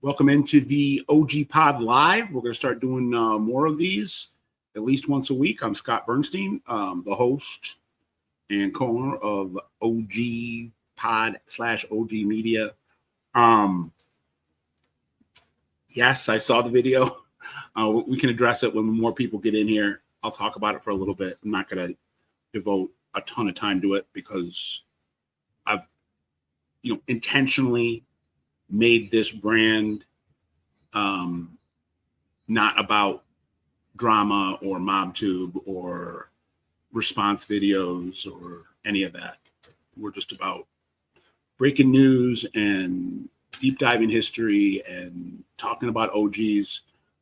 Welcome into the OG Pod Live. We're going to start doing more of these at least once a week. I'm Scott Burnstein, the host and co-owner of OG Pod / OG Media. Yes, I saw the video. We can address it when more people get in here. I'll talk about it for a little bit. I'm not going to devote a ton of time to it because I've, intentionally made this brand not about drama or MobTube or response videos or any of that. We're just about breaking news and deep diving history and talking about OGs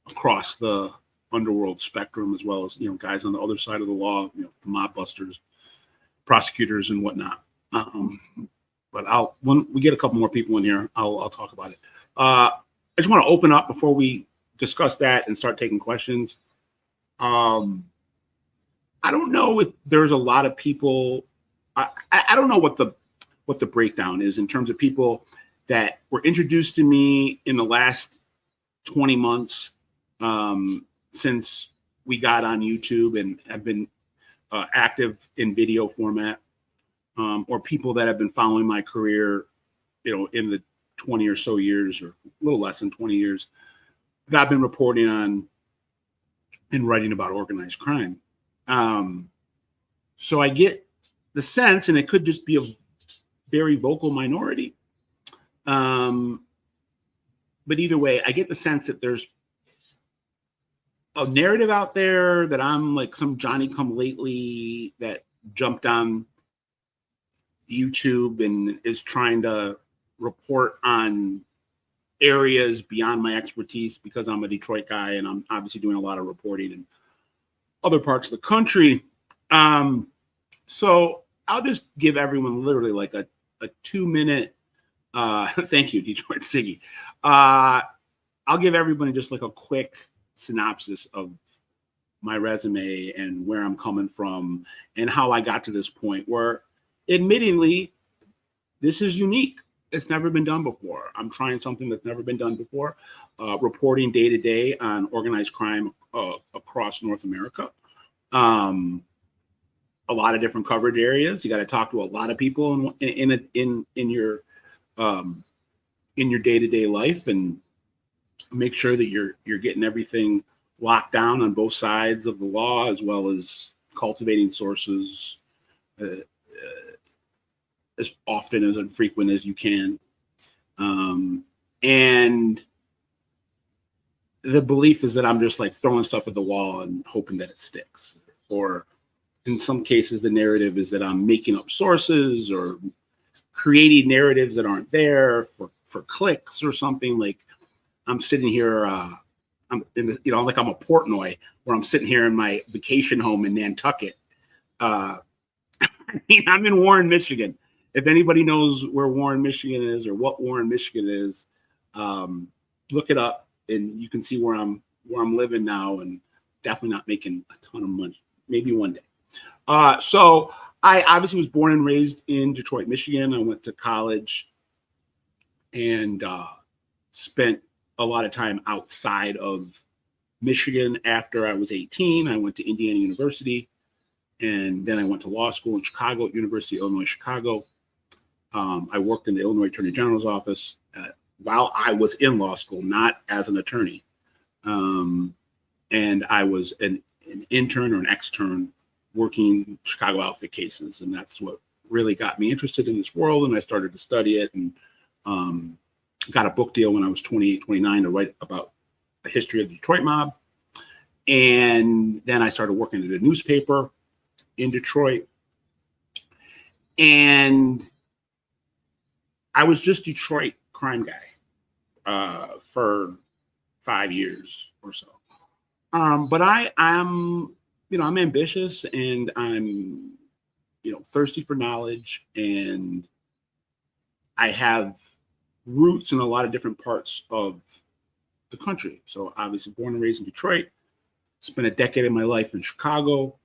across the underworld spectrum, as well as guys on the other side of the law, the mob busters, prosecutors, and whatnot. But when we get a couple more people in here, I'll talk about it. I just want to open up before we discuss that and start taking questions. I don't know if there's a lot of people. I don't know what the breakdown is in terms of people that were introduced to me in the last 20 months since we got on YouTube and have been active in video format. Or people that have been following my career, in the 20 or so years, or a little less than 20 years, that I've been reporting on and writing about organized crime. So I get the sense, and it could just be a very vocal minority, but either way, I get the sense that there's a narrative out there that I'm like some Johnny-come-lately that jumped on YouTube and is trying to report on areas beyond my expertise because I'm a Detroit guy and I'm obviously doing a lot of reporting in other parts of the country. So I'll just give everyone literally like a 2-minute, thank you, Detroit Siggy. I'll give everybody just like a quick synopsis of my resume and where I'm coming from and how I got to this point where, admittingly, this is unique. It's never been done before. I'm trying something that's never been done before, reporting day to day on organized crime across North America. A lot of different coverage areas. You got to talk to a lot of people in your day to day life and make sure that you're getting everything locked down on both sides of the law, as well as cultivating sources as often as infrequent as you can. And the belief is that I'm just like throwing stuff at the wall and hoping that it sticks. Or in some cases, the narrative is that I'm making up sources or creating narratives that aren't there for clicks or something. Like I'm sitting here, I'm in the, like I'm a Portnoy where I'm sitting here in my vacation home in Nantucket. I'm in Warren, Michigan. If anybody knows where Warren, Michigan is or what Warren, Michigan is, look it up and you can see where I'm living now, and definitely not making a ton of money. Maybe one day. So I obviously was born and raised in Detroit, Michigan. I went to college and spent a lot of time outside of Michigan. After I was 18, I went to Indiana University, and then I went to law school in Chicago at University of Illinois, Chicago. I worked in the Illinois Attorney General's office while I was in law school, not as an attorney. And I was an intern or an extern working Chicago outfit cases. And that's what really got me interested in this world. And I started to study it and got a book deal when I was 28, 29 to write about the history of the Detroit mob. And then I started working at a newspaper in Detroit. And I was just Detroit crime guy for 5 years or so. But I'm ambitious and I'm, thirsty for knowledge, and I have roots in a lot of different parts of the country. So obviously born and raised in Detroit, spent a decade of my life in Chicago.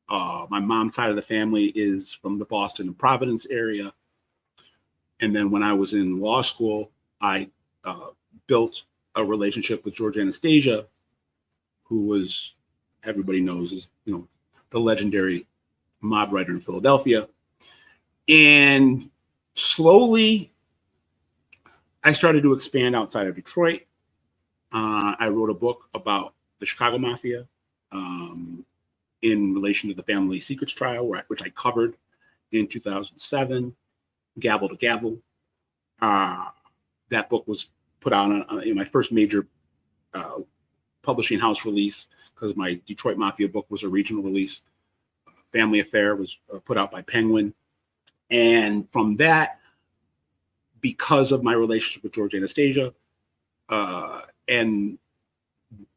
My mom's side of the family is from the Boston and Providence area. And then when I was in law school, I built a relationship with George Anastasia, who was, everybody knows, is, you know, the legendary mob writer in Philadelphia. And slowly, I started to expand outside of Detroit. I wrote a book about the Chicago Mafia in relation to the family secrets trial, which I covered in 2007, Gavel to Gavel. That book was put out in my first major publishing house release, because my Detroit Mafia book was a regional release. Family Affair was put out by Penguin. And from that, because of my relationship with George Anastasia and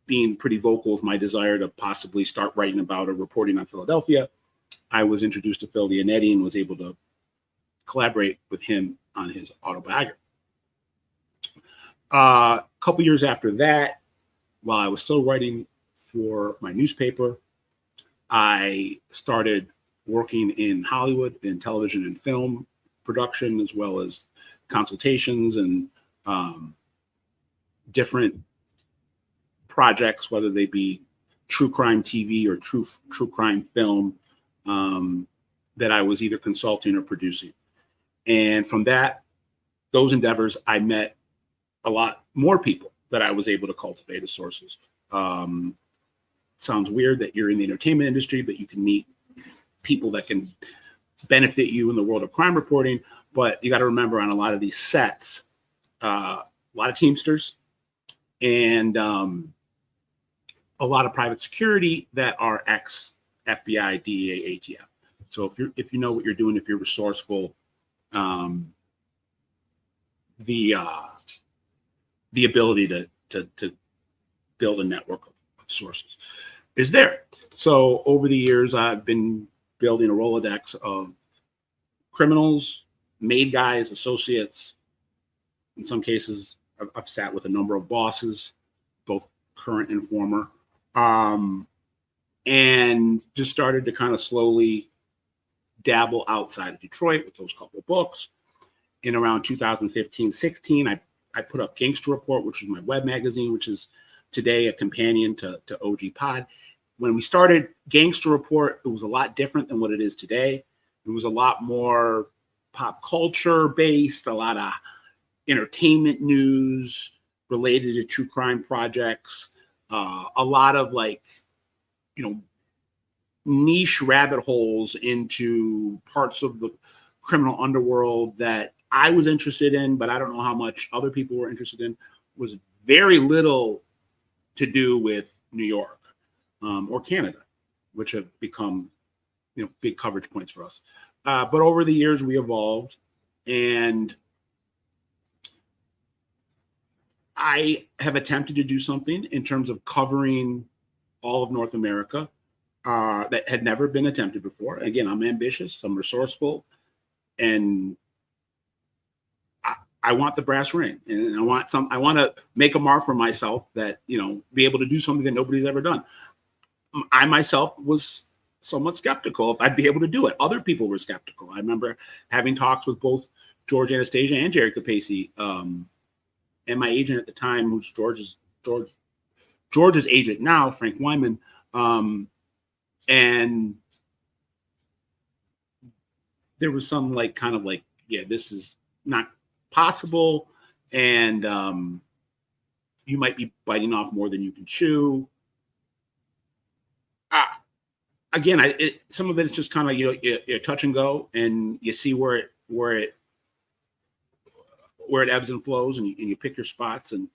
being pretty vocal with my desire to possibly start writing about or reporting on Philadelphia, I was introduced to Phil Leonetti and was able to collaborate with him on his autobiography. A couple years after that, while I was still writing for my newspaper, I started working in Hollywood in television and film production, as well as consultations and different projects, whether they be true crime TV or true crime film, that I was either consulting or producing. And from those endeavors, I met a lot more people that I was able to cultivate as sources. Sounds weird that you're in the entertainment industry, but you can meet people that can benefit you in the world of crime reporting. But you got to remember, on a lot of these sets, a lot of Teamsters and a lot of private security that are ex FBI, DEA, ATF. So if you know what you're doing, if you're resourceful, the ability to build a network of sources is there. So over the years, I've been building a Rolodex of criminals, made guys, associates. In some cases, I've sat with a number of bosses, both current and former, and just started to kind of slowly dabble outside of Detroit with those couple of books. In around 2015-16, I put up Gangster Report, which is my web magazine, which is today a companion to OG Pod. When we started Gangster Report, it was a lot different than what it is today. It was a lot more pop culture based, a lot of entertainment news related to true crime projects, a lot of niche rabbit holes into parts of the criminal underworld that I was interested in, but I don't know how much other people were interested in. Was very little to do with New York or Canada, which have become big coverage points for us. But over the years, we evolved, and I have attempted to do something in terms of covering all of North America that had never been attempted before. Again, I'm ambitious, I'm resourceful, and I want the brass ring, and I want to make a mark for myself that, be able to do something that nobody's ever done. I myself was somewhat skeptical if I'd be able to do it. Other people were skeptical. I remember having talks with both George Anastasia and Jerry Capacey, and my agent at the time, who's George's agent now, Frank Wyman, and there was some this is not possible, and you might be biting off more than you can chew. Again, some of it is just kind of you touch and go, and you see where it ebbs and flows, and you pick your spots. And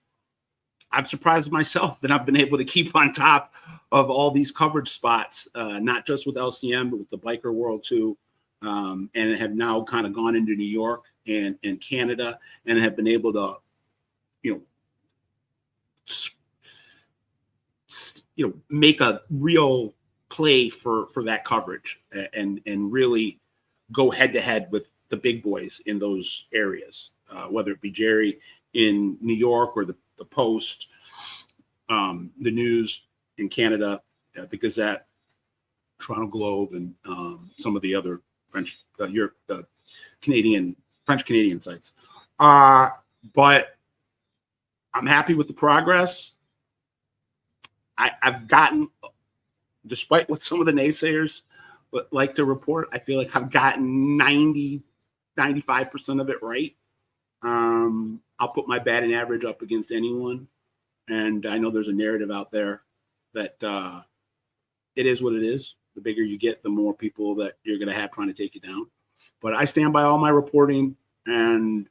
I've surprised myself that I've been able to keep on top of all these coverage spots, not just with LCM, but with the biker world too, and have now kind of gone into New York and Canada, and have been able to, make a real play for that coverage, and really go head to head with the big boys in those areas, whether it be Jerry in New York or the Post, the News in Canada, the Gazette, Toronto Globe, and some of the other French Canadian sites. But I'm happy with the progress. I've gotten, despite what some of the naysayers like to report, I feel like I've gotten 95% of it right. I'll put my batting average up against anyone. And I know there's a narrative out there that it is what it is. The bigger you get, the more people that you're going to have trying to take you down. But I stand by all my reporting, and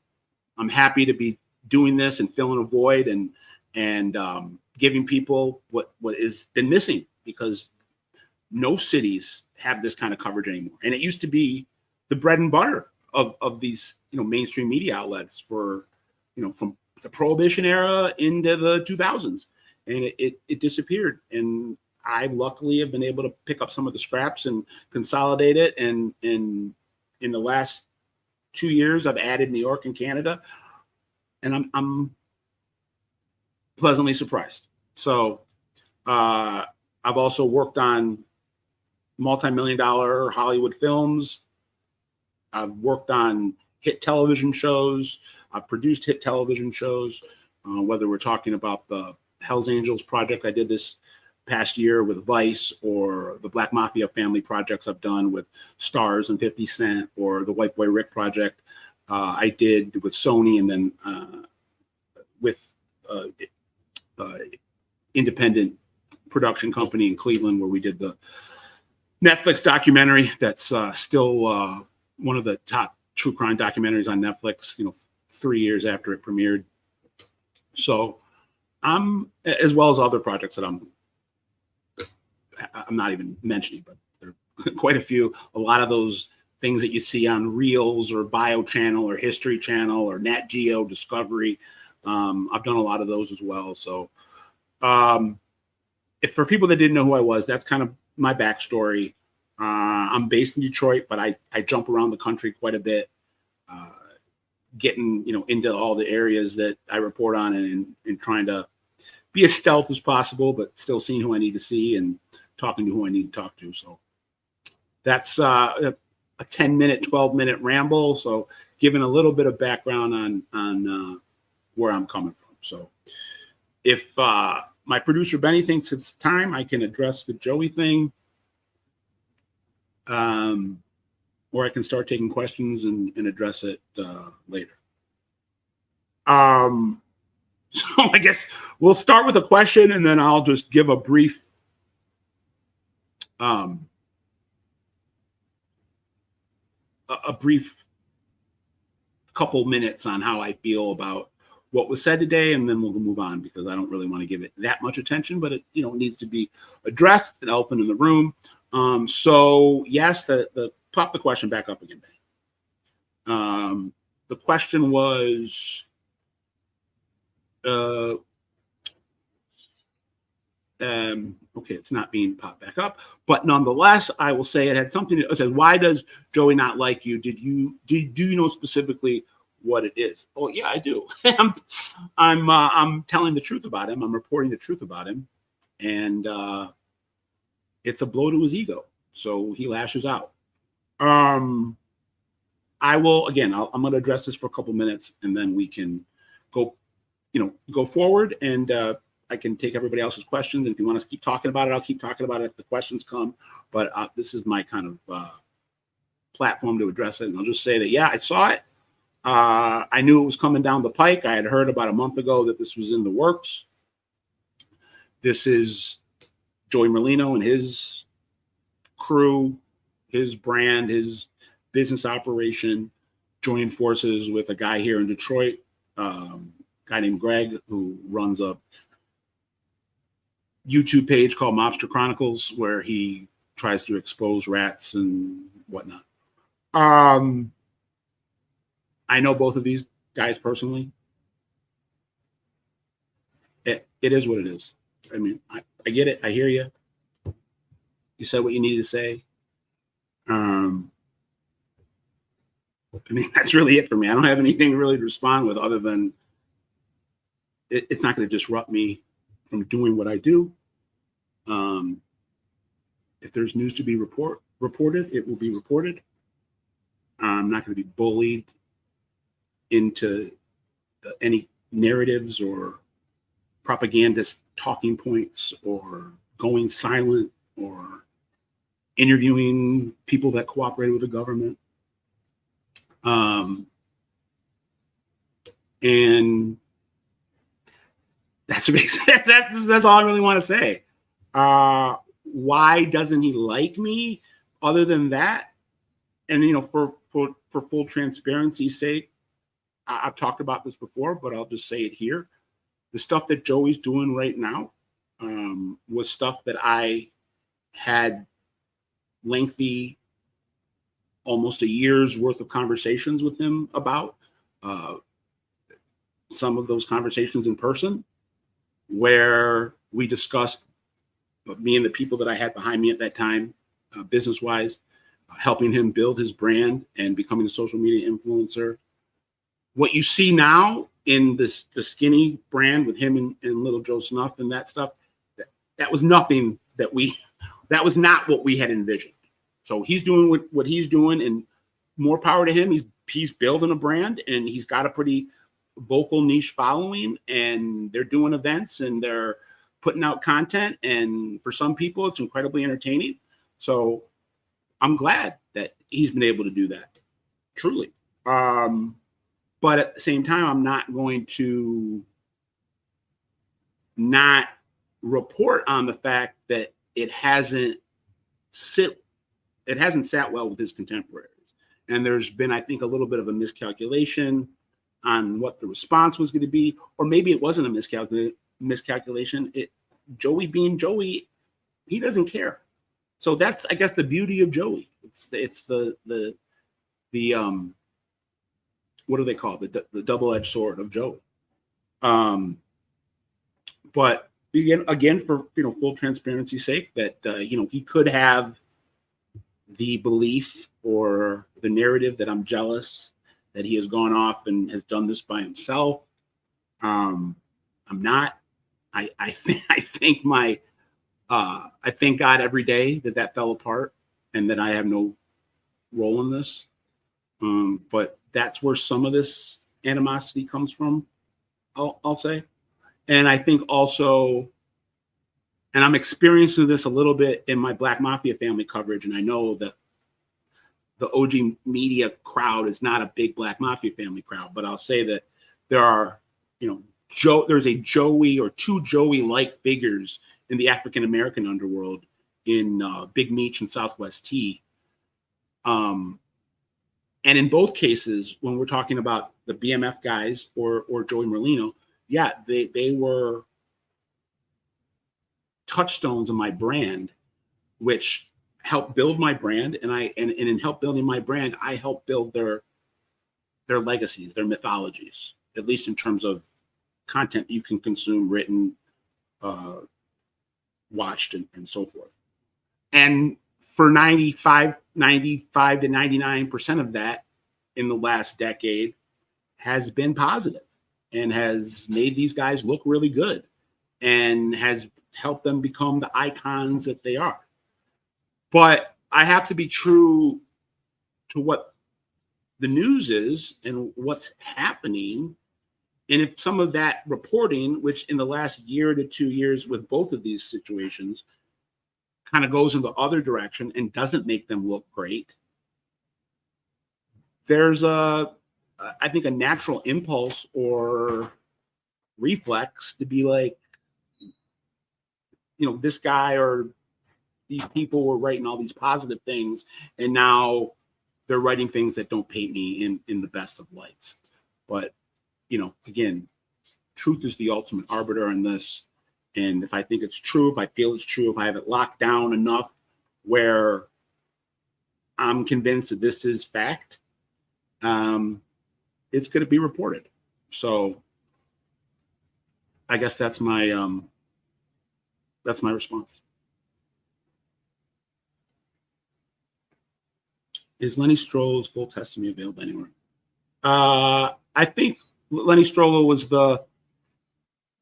I'm happy to be doing this and filling a void and giving people what has been missing, because no cities have this kind of coverage anymore. And it used to be the bread and butter of these, mainstream media outlets for, from the Prohibition era into the 2000s, and it disappeared. And I luckily have been able to pick up some of the scraps and consolidate it. And in the last 2 years, I've added New York and Canada, and I'm pleasantly surprised. So I've also worked on multi-million-dollar Hollywood films. I've worked on hit television shows. I've produced hit television shows, whether we're talking about the Hells Angels project I did this past year with Vice, or the Black Mafia family projects I've done with Stars and 50 Cent, or the White Boy Rick project I did with Sony, and then with independent production company in Cleveland, where we did the Netflix documentary that's still one of the top true crime documentaries on Netflix, 3 years after it premiered. So I'm, as well as other projects that I'm not even mentioning, but there are quite a few. A lot of those things that you see on Reels or Bio Channel or History Channel or Nat Geo Discovery, I've done a lot of those as well. So if for people that didn't know who I was, that's kind of my backstory. I'm based in Detroit, but I jump around the country quite a bit, getting into all the areas that I report on, and trying to be as stealth as possible, but still seeing who I need to see and talking to who I need to talk to. So that's a 10-minute, 12-minute ramble. So giving a little bit of background on where I'm coming from. So if my producer Benny thinks it's time, I can address the Joey thing. Or I can start taking questions and address it later. So I guess we'll start with a question, and then I'll just give a brief couple minutes on how I feel about what was said today, and then we'll move on, because I don't really want to give it that much attention, but it needs to be addressed, an elephant in the room. So yes, pop the question back up again, Ben. The question was, okay, it's not being popped back up, but nonetheless, I will say it had something to, it says, why does Joey not like you? Do you know specifically what it is? Oh yeah, I do. I'm telling the truth about him. I'm reporting the truth about him. And, it's a blow to his ego. So he lashes out. I will, again, I'm going to address this for a couple minutes, and then we can go forward, and I can take everybody else's questions. And if you want to keep talking about it, I'll keep talking about it if the questions come. But this is my kind of platform to address it. And I'll just say that, yeah, I saw it. I knew it was coming down the pike. I had heard about a month ago that this was in the works. This is Joey Marino and his crew, his brand, his business operation, joining forces with a guy here in Detroit, guy named Greg, who runs a YouTube page called Mobster Chronicles, where he tries to expose rats and whatnot. I know both of these guys personally. It is what it is. I mean, I get it. I hear you. You said what you needed to say. I mean, that's really it for me. I don't have anything really to respond with, other than it's not going to disrupt me from doing what I do. If there's news to be reported, it will be reported. I'm not going to be bullied into any narratives or propagandist talking points or going silent or interviewing people that cooperated with the government. And that's all I really want to say. Why doesn't he like me? Other than that, and for full transparency's sake, I've talked about this before, but I'll just say it here. The stuff that Joey's doing right now was stuff that I had lengthy, almost a year's worth of conversations with him about. Some of those conversations in person, where we discussed me and the people that I had behind me at that time, business-wise, helping him build his brand and becoming a social media influencer. What you see now in the skinny brand with him and Little Joe Snuff and that stuff, that was nothing that was not what we had envisioned. So he's doing what he's doing, and more power to him. He's building a brand, and he's got a pretty vocal niche following, and they're doing events and they're putting out content, and for some people it's incredibly entertaining. So I'm glad that he's been able to do that, truly. But at the same time, I'm not going to not report on the fact that it hasn't sat well with his contemporaries. And there's been, I think, a little bit of a miscalculation on what the response was going to be, or maybe it wasn't a miscalculation. Joey being Joey, he doesn't care. So that's, I guess, the beauty of Joey. It's the what do they call it? The double-edged sword of Joey. But again, for full transparency's sake, that he could have the belief or the narrative that I'm jealous that he has gone off and has done this by himself. I'm not. I thank God every day that fell apart and that I have no role in this. But that's where some of this animosity comes from, I'll say. And I think also, and I'm experiencing this a little bit in my Black Mafia family coverage, and I know that the OG media crowd is not a big Black Mafia family crowd, but I'll say that there are, there's a Joey or two Joey-like figures in the African-American underworld in Big Meech and Southwest T. And in both cases, when we're talking about the BMF guys or Joey Marino, yeah, they were touchstones of my brand, which helped build my brand. And in help building my brand, I helped build their legacies, their mythologies, at least in terms of content you can consume, written, watched, and so forth. And for 95 to 99% of that in the last decade has been positive and has made these guys look really good and has helped them become the icons that they are. But I have to be true to what the news is and what's happening. And if some of that reporting, which in the last year to 2 years with both of these situations, kind of goes in the other direction and doesn't make them look great, there's I think a natural impulse or reflex to be like, this guy or these people were writing all these positive things, and now they're writing things that don't paint me in the best of lights. But, again, truth is the ultimate arbiter in this. And if I think it's true, if I feel it's true, if I have it locked down enough where I'm convinced that this is fact, it's going to be reported. So I guess that's my response. Is Lenny Strollo's full testimony available anywhere? I think Lenny Strollo was the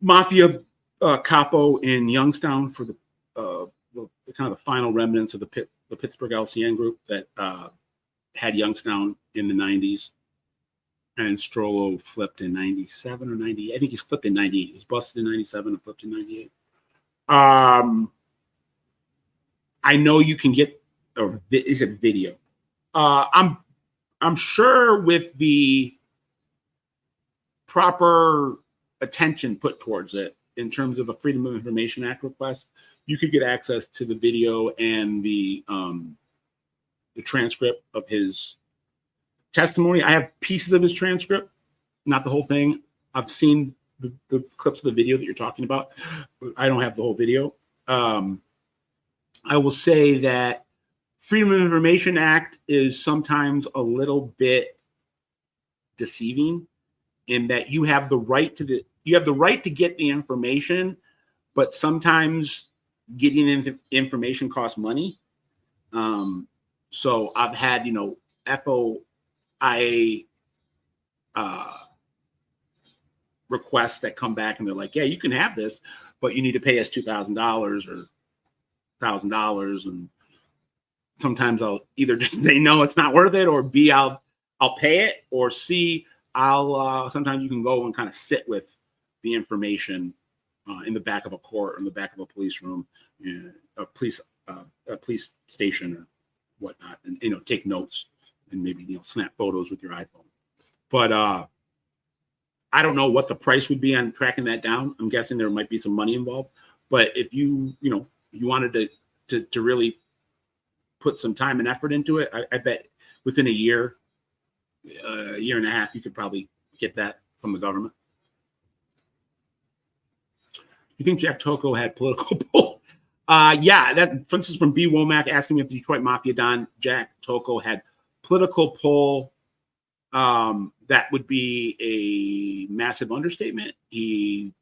mafia capo in Youngstown for the kind of the final remnants of the Pittsburgh LCN group that had Youngstown in the 90s. and Strollo flipped in 97 or 98. I think he's flipped in 98. He was busted in 97 and flipped in 98. I know you can get is it video? I'm sure with the proper attention put towards it in terms of a Freedom of Information Act request, you could get access to the video and the transcript of his testimony. I have pieces of his transcript, not the whole thing. I've seen the clips of the video that you're talking about. I don't have the whole video. I will say that Freedom of Information Act is sometimes a little bit deceiving in that you have the right to get the information, but sometimes getting information costs money. So I've had, FOIA requests that come back and they're like, yeah, you can have this, but you need to pay us $2,000 or $1,000. And sometimes I'll either just say, no, it's not worth it, or B, I'll pay it, or C, sometimes you can go and kind of sit with the information in the back of a court or in the back of a police room, a police station or whatnot, and take notes and maybe snap photos with your iPhone. But I don't know what the price would be on tracking that down. I'm guessing there might be some money involved. But if you wanted to really put some time and effort into it, I bet within a year and a half, you could probably get that from the government. You think Jack Tocco had political pull? Yeah, that, for instance, from B. Womack asking me if the Detroit Mafia Don Jack Tocco had political pull. That would be a massive understatement. He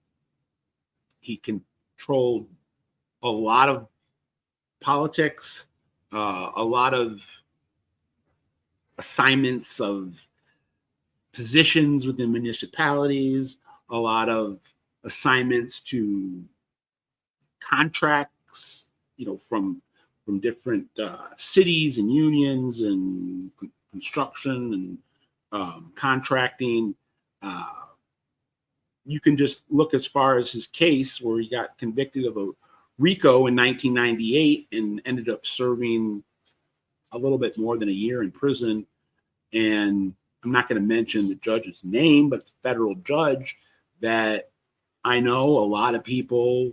controlled a lot of politics, a lot of assignments of positions within municipalities, a lot of assignments to contracts, from different cities and unions and construction and contracting. You can just look as far as his case where he got convicted of a RICO in 1998 and ended up serving a little bit more than a year in prison. And I'm not going to mention the judge's name, but it's a federal judge that I know a lot of people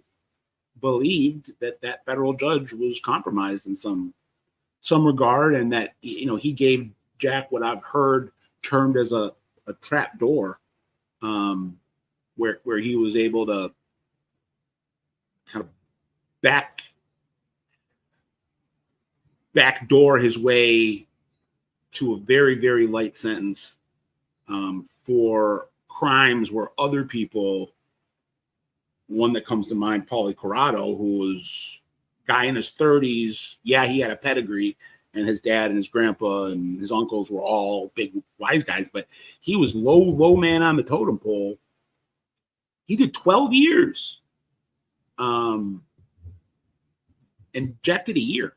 believed that federal judge was compromised in some regard, and that he gave Jack what I've heard termed as a trap door, where he was able to kind of backdoor his way to a very, very light sentence for crimes where other people. One that comes to mind, Paulie Corrado, who was a guy in his 30s. Yeah, he had a pedigree, and his dad and his grandpa and his uncles were all big wise guys, but he was low man on the totem pole. He did 12 years. And Jack did a year.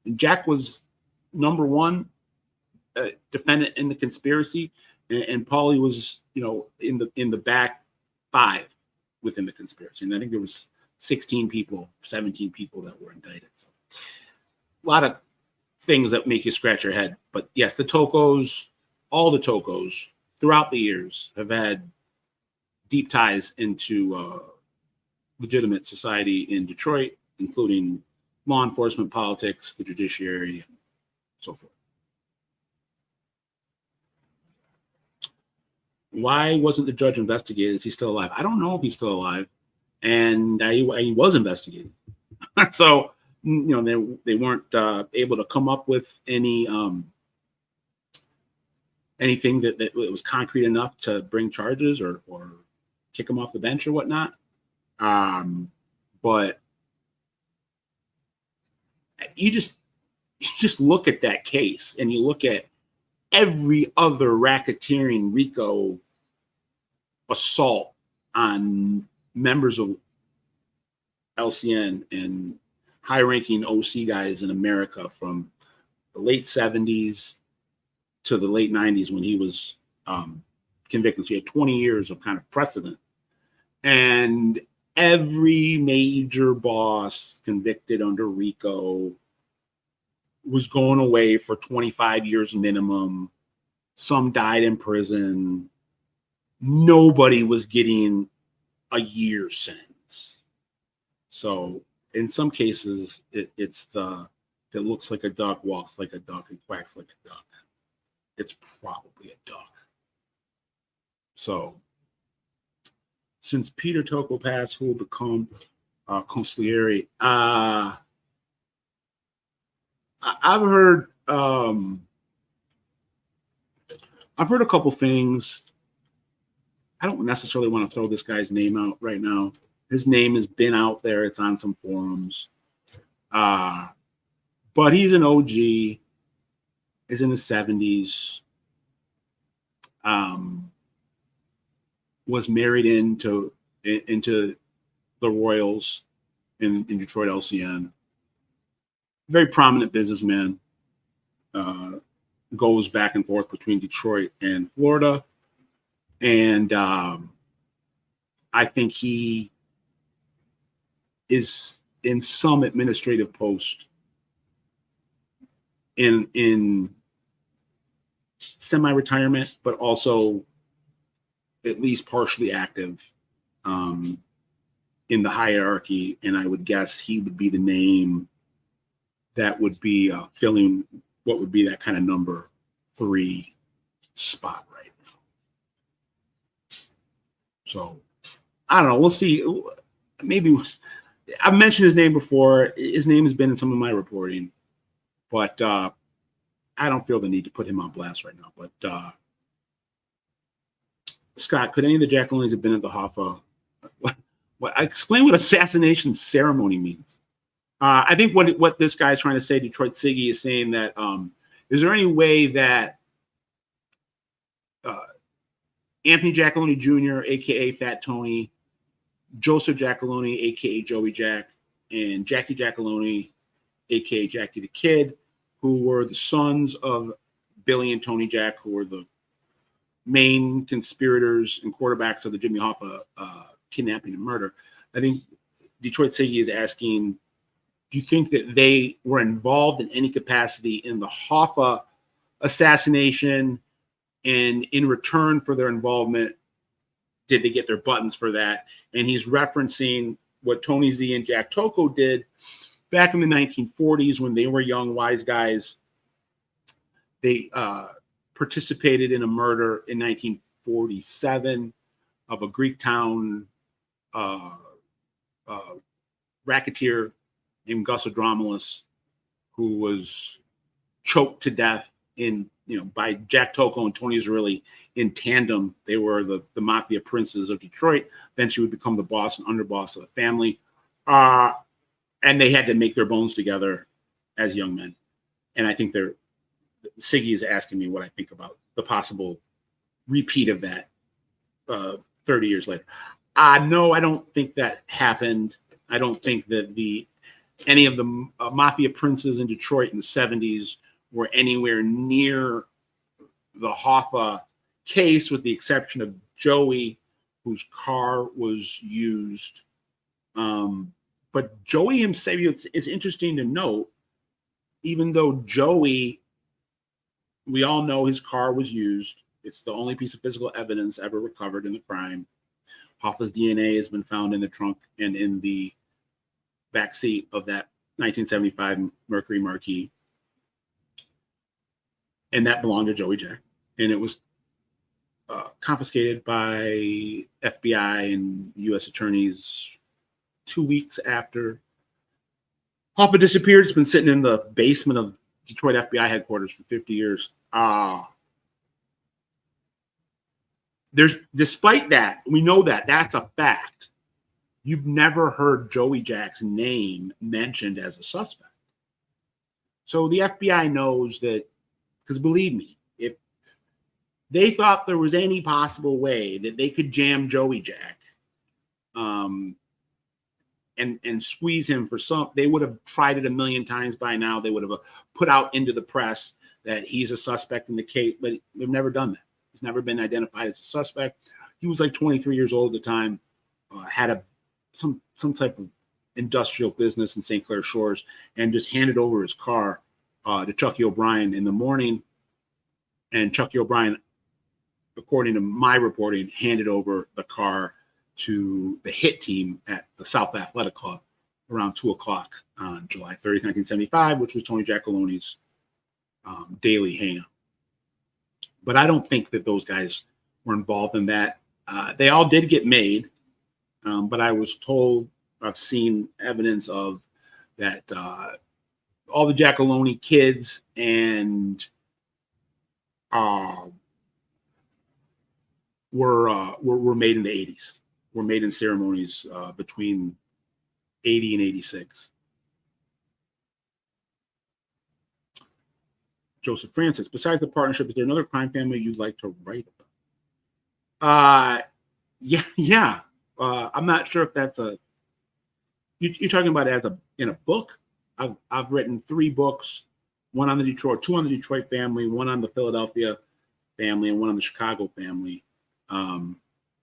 And Jack was number one defendant in the conspiracy, and Paulie was, in the back five within the conspiracy. And I think there was 17 people that were indicted. So a lot of things that make you scratch your head. But yes, all the Toccos throughout the years have had deep ties into legitimate society in Detroit, including law enforcement, politics, the judiciary, and so forth. Why wasn't the judge investigated? Is he still alive? I don't know if he's still alive. And he was investigated. So, they weren't able to come up with anything that was concrete enough to bring charges or kick him off the bench or whatnot. But you just look at that case and you look at every other racketeering RICO assault on members of LCN and high-ranking OC guys in America from the late 70s to the late 90s when he was convicted. So he had 20 years of kind of precedent. And every major boss convicted under RICO was going away for 25 years minimum. Some died in prison. Nobody was getting a year sentence. So in some cases, it's the if it looks like a duck, walks like a duck, and quacks like a duck. It's probably a duck. So since Peter Tocco passed, who will become Consigliere? I've heard a couple things. I don't necessarily want to throw this guy's name out right now. His name has been out there. It's on some forums. But he's an OG. Is in the 70s. Was married into the Royals in Detroit LCN. Very prominent businessman. Goes back and forth between Detroit and Florida. And I think he is in some administrative post in semi-retirement, but also at least partially active in the hierarchy. And I would guess he would be the name that would be filling what would be that kind of number 3 spot right now. So I don't know. We'll see. Maybe I've mentioned his name before. His name has been in some of my reporting, but I don't feel the need to put him on blast right now. But Scott, could any of the Giacalones have been at the Hoffa? Explain what assassination ceremony means. I think what this guy's trying to say, Detroit Siggy, is saying that is there any way that Anthony Giacalone Jr., a.k.a. Fat Tony, Joseph Giacalone, a.k.a. Joey Jack, and Jackie Giacalone, a.k.a. Jackie the Kid, who were the sons of Billy and Tony Jack, who were the main conspirators and quarterbacks of the Jimmy Hoffa kidnapping and murder. I think Detroit Siggy is asking, do you think that they were involved in any capacity in the Hoffa assassination? And in return for their involvement, did they get their buttons for that? And he's referencing what Tony Z and Jack Tocco did back in the 1940s when they were young, wise guys. They participated in a murder in 1947 of a Greektown racketeer named Gus Adromelis, who was choked to death by Jack Tocco and Tony Zerilli in tandem. They were the mafia princes of Detroit. Eventually would become the boss and underboss of the family. And they had to make their bones together as young men. And I think Siggy is asking me what I think about the possible repeat of that 30 years later. No, I don't think that happened. I don't think that any of the mafia princes in Detroit in the 70s were anywhere near the Hoffa case, with the exception of Joey, whose car was used. But Joey himself, it's interesting to note, even though Joey, we all know his car was used, it's the only piece of physical evidence ever recovered in the crime. Hoffa's DNA has been found in the trunk and in the backseat of that 1975 Mercury Marquis. And that belonged to Joey Jack. And it was confiscated by FBI and U.S. attorneys 2 weeks after Hoffa disappeared. It's been sitting in the basement of Detroit FBI headquarters for 50 years. Despite that, we know that that's a fact. You've never heard Joey Jack's name mentioned as a suspect. So the FBI knows that, because believe me, if they thought there was any possible way that they could jam Joey Jack and squeeze him for they would have tried it a million times by now. They would have put out into the press that he's a suspect in the case, but they've never done that. He's never been identified as a suspect. He was like 23 years old at the time, had some type of industrial business in St. Clair Shores, and just handed over his car to Chucky O'Brien in the morning. And Chucky O'Brien, according to my reporting, handed over the car to the hit team at the South Athletic Club around 2 o'clock on July 30th, 1975, which was Tony Giacalone's daily hangout. But I don't think that those guys were involved in that. They all did get made, but I was told, I've seen evidence of that all the Giacalone kids and were made in the 80s. Were made in ceremonies between 80 and 86. Joseph Francis, besides the partnership, is there another crime family you'd like to write about? Yeah. I'm not sure if that's you're talking about it as in a book. I've written 3 books, one on the Detroit, 2 on the Detroit family, 1 on the Philadelphia family, and 1 on the Chicago family.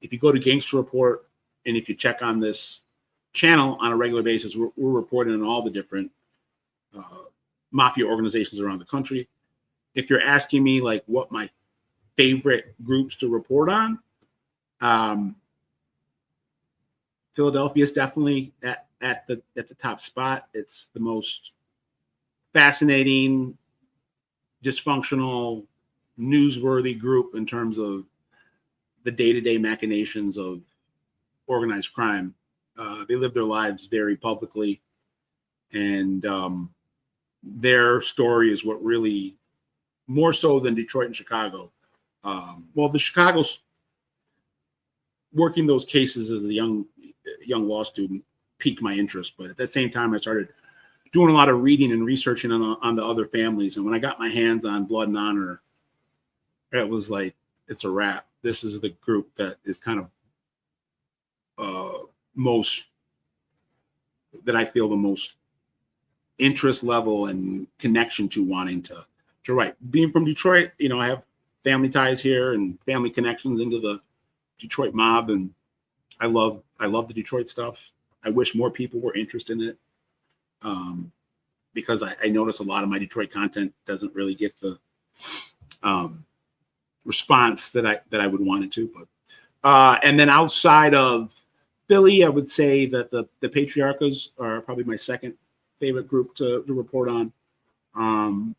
If you go to Gangster Report, and if you check on this channel on a regular basis, we're reporting on all the different mafia organizations around the country. If you're asking me like what my favorite groups to report on, Philadelphia is definitely at the top spot. It's the most fascinating, dysfunctional, newsworthy group in terms of the day-to-day machinations of organized crime. They live their lives very publicly, and their story is what really, more so than Detroit and Chicago. Well, the Chicago's working those cases as a young law student piqued my interest, but at the same time, I started doing a lot of reading and researching on the other families. And when I got my hands on Blood and Honor, it was like, it's a wrap. This is the group that is kind of most, that I feel the most interest level and connection to wanting to write. Being from Detroit, I have family ties here and family connections into the Detroit mob, and I love the Detroit stuff. I wish more people were interested in it, because I notice a lot of my Detroit content doesn't really get the response that I would want it to. But and then outside of Philly, I would say that the Patriarchas are probably my second favorite group to report on.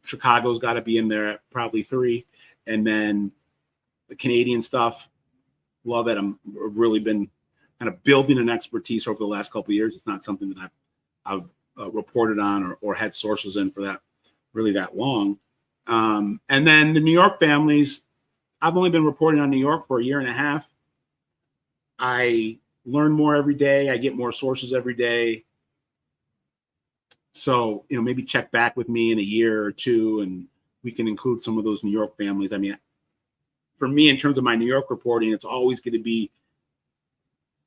Chicago's got to be in there at probably 3, and then the Canadian stuff, love it. I've really been kind of building an expertise over the last couple of years. It's not something that I've reported on or had sources in for that long. And then the New York families, I've only been reporting on New York for a year and a half. I learn more every day. I get more sources every day. So, maybe check back with me in a year or 2, and we can include some of those New York families. I mean, for me, in terms of my New York reporting, it's always going to be,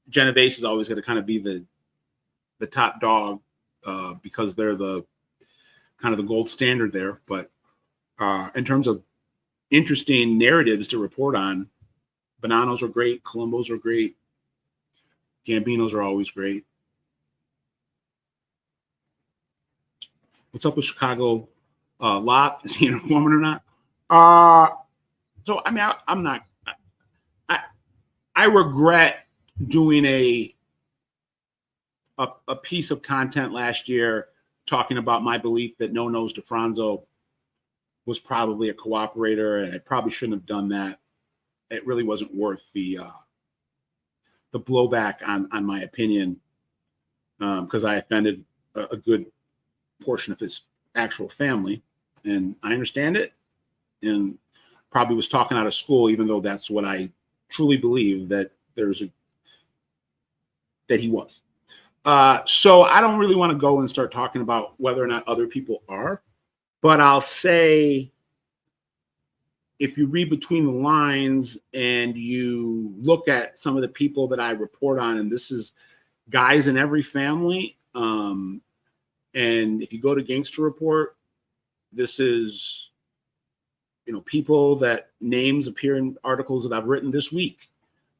Genovese is always going to kind of be the top dog, because they're the kind of the gold standard there. But in terms of interesting narratives to report on, Bonanos are great, Colombos are great, Gambinos are always great. What's up with Chicago Lot? Is he an informant or not? So I mean, I'm not. I regret doing a piece of content last year talking about my belief that No Nose DeFranzo was probably a cooperator, and I probably shouldn't have done that. It really wasn't worth the blowback on my opinion, because I offended a good portion of his actual family, and I understand it, and probably was talking out of school, even though that's what I truly believe that that he was. So I don't really want to go and start talking about whether or not other people are, but I'll say, if you read between the lines and you look at some of the people that I report on, and this is guys in every family, and if you go to Gangster Report, this is people that names appear in articles that I've written this week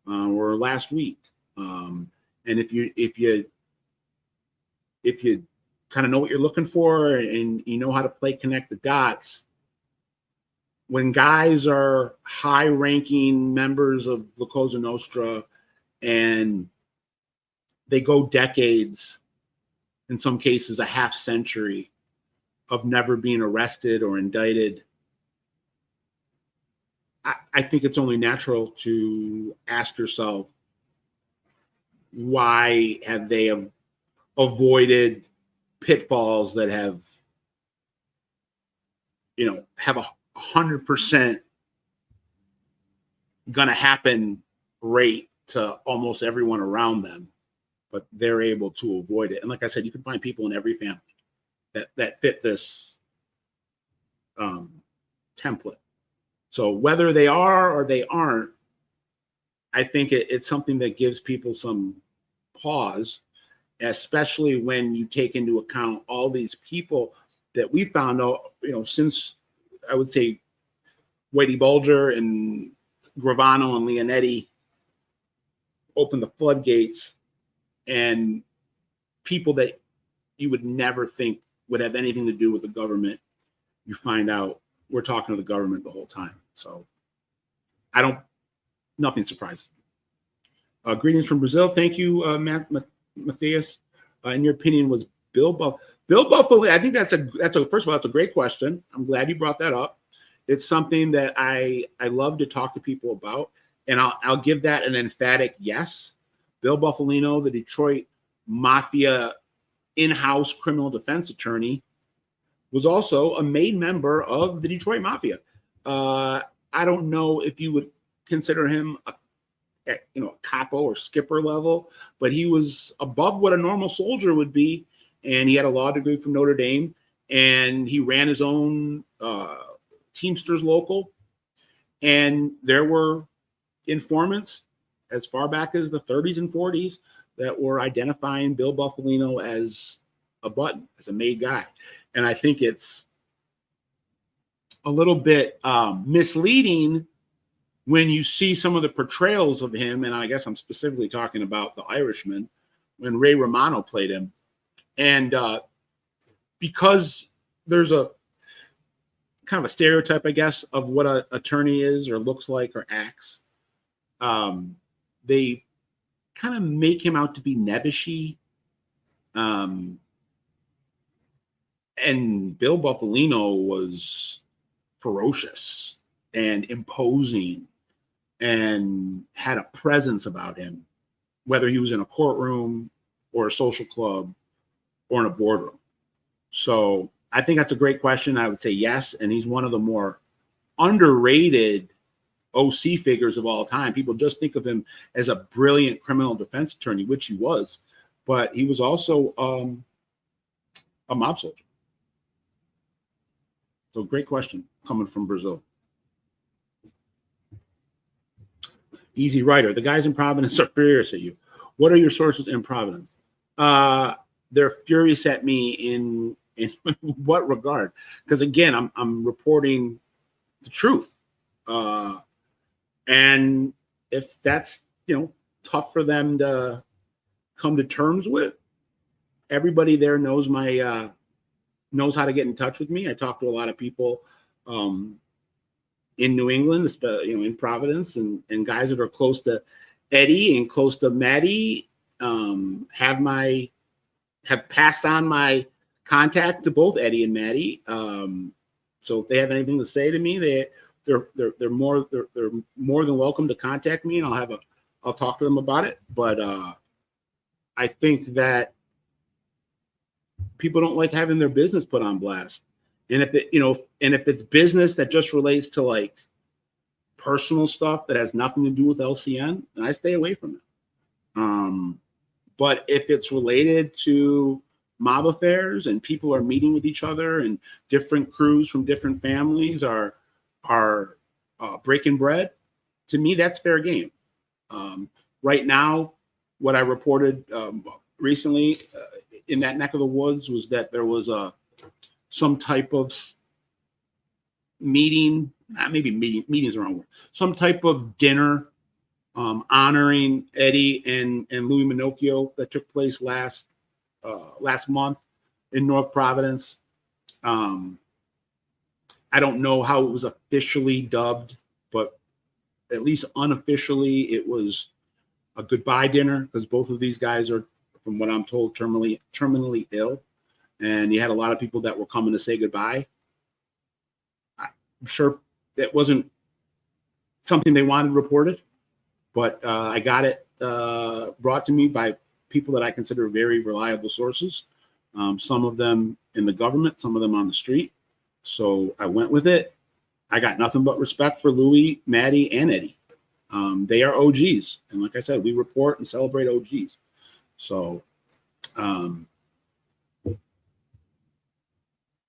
or last week. And if you kind of know what you're looking for and you know how to connect the dots, when guys are high-ranking members of La Cosa Nostra and they go decades, in some cases a half century, of never being arrested or indicted, I think it's only natural to ask yourself, why have they avoided pitfalls that have 100% gonna happen rate to almost everyone around them, but they're able to avoid it. And like I said, you can find people in every family that fit this template. So whether they are or they aren't, I think it's something that gives people some pause, especially when you take into account all these people that we found out, since I would say Whitey Bulger and Gravano and Leonetti opened the floodgates, and people that you would never think would have anything to do with the government, you find out we're talking to the government the whole time. So nothing surprises me. Greetings from Brazil. Thank you, Matthias. In your opinion, was Bill Bufalino? I think that's first of all, that's a great question. I'm glad you brought that up. It's something that I love to talk to people about, and I'll give that an emphatic yes. Bill Bufalino, the Detroit Mafia in-house criminal defense attorney, was also a main member of the Detroit Mafia. I don't know if you would consider him a capo or skipper level, but he was above what a normal soldier would be, and he had a law degree from Notre Dame, and he ran his own Teamsters local, and there were informants as far back as the 30s and 40s that were identifying Bill Bufalino as a button, as a made guy. And I think it's a little bit misleading when you see some of the portrayals of him, and I guess I'm specifically talking about The Irishman, when Ray Romano played him. And because there's a kind of a stereotype, I guess, of what an attorney is or looks like or acts, they kind of make him out to be nebbishy. And Bill Bufalino was ferocious and imposing and had a presence about him, whether he was in a courtroom or a social club or in a boardroom. So I think that's a great question. I would say yes. And he's one of the more underrated OC figures of all time. People just think of him as a brilliant criminal defense attorney, which he was, but he was also a mob soldier. So great question coming from Brazil. Easy Writer. The guys in Providence are furious at you. What are your sources in Providence? They're furious at me in what regard? Because again, I'm reporting the truth. And if that's, tough for them to come to terms with, everybody there knows knows how to get in touch with me. I talk to a lot of people in New England, in Providence, and guys that are close to Eddie and close to Maddie have passed on my contact to both Eddie and Maddie. So if they have anything to say to me, they're more than welcome to contact me, and I'll talk to them about it. But I think that people don't like having their business put on blast. And if it's business that just relates to like personal stuff that has nothing to do with LCN, then I stay away from it. But if it's related to mob affairs and people are meeting with each other and different crews from different families are breaking bread, to me, that's fair game. Right now, what I reported recently in that neck of the woods was that there was some type of meeting, maybe meeting is the wrong word, some type of dinner honoring Eddie and Louis Minocchio that took place last month in North Providence. I don't know how it was officially dubbed, but at least unofficially, it was a goodbye dinner because both of these guys are, from what I'm told, terminally ill. And you had a lot of people that were coming to say goodbye. I'm sure it wasn't something they wanted reported, but I got it brought to me by people that I consider very reliable sources. Some of them in the government, some of them on the street. So I went with it. I got nothing but respect for Louis, Maddie, and Eddie. They are OGs. And like I said, we report and celebrate OGs. So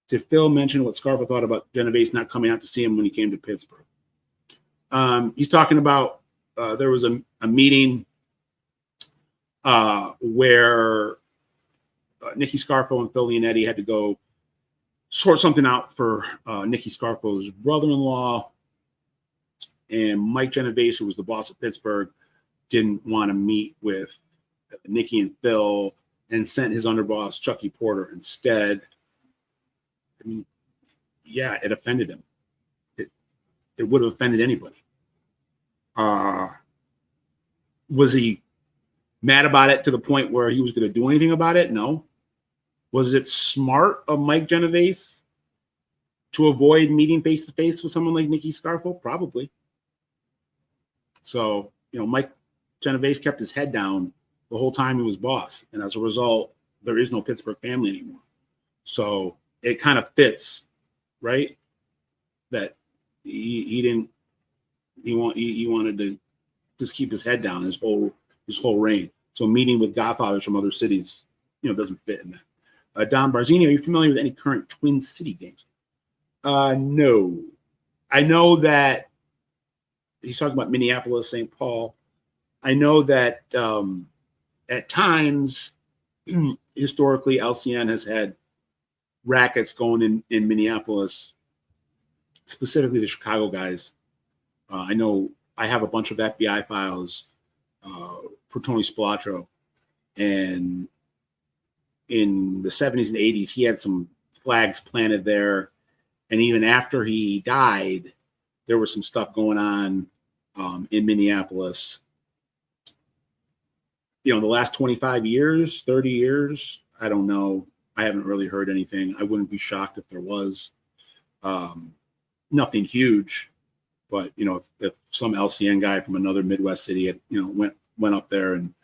did Phil mention what Scarfa thought about Genovese not coming out to see him when he came to Pittsburgh? He's talking about there was a meeting where Nicky Scarfo and Phil Leonetti had to go sort something out for Nicky Scarfo's brother-in-law, and Mike Genovese, who was the boss of Pittsburgh, didn't want to meet with Nicky and Phil and sent his underboss, Chucky Porter, instead. I mean, yeah, it offended him. It would have offended anybody. Was he mad about it to the point where he was going to do anything about it? No. Was it smart of Mike Genovese to avoid meeting face-to-face with someone like Nicky Scarfo? Probably. So, Mike Genovese kept his head down the whole time he was boss. And as a result, there is no Pittsburgh family anymore. So it kind of fits, right? That he wanted to just keep his head down his whole reign. So meeting with godfathers from other cities, doesn't fit in that. Don Barzini, are you familiar with any current Twin City games? No. I know that he's talking about Minneapolis, St. Paul. I know that at times, historically, LCN has had rackets going in Minneapolis, specifically the Chicago guys. I know I have a bunch of FBI files for Tony Spilatro, and in the 70s and 80s, he had some flags planted there. And even after he died, there was some stuff going on in Minneapolis. The last 25 years, 30 years, I don't know. I haven't really heard anything. I wouldn't be shocked if there was. Nothing huge, but, if some LCN guy from another Midwest city had, went up there and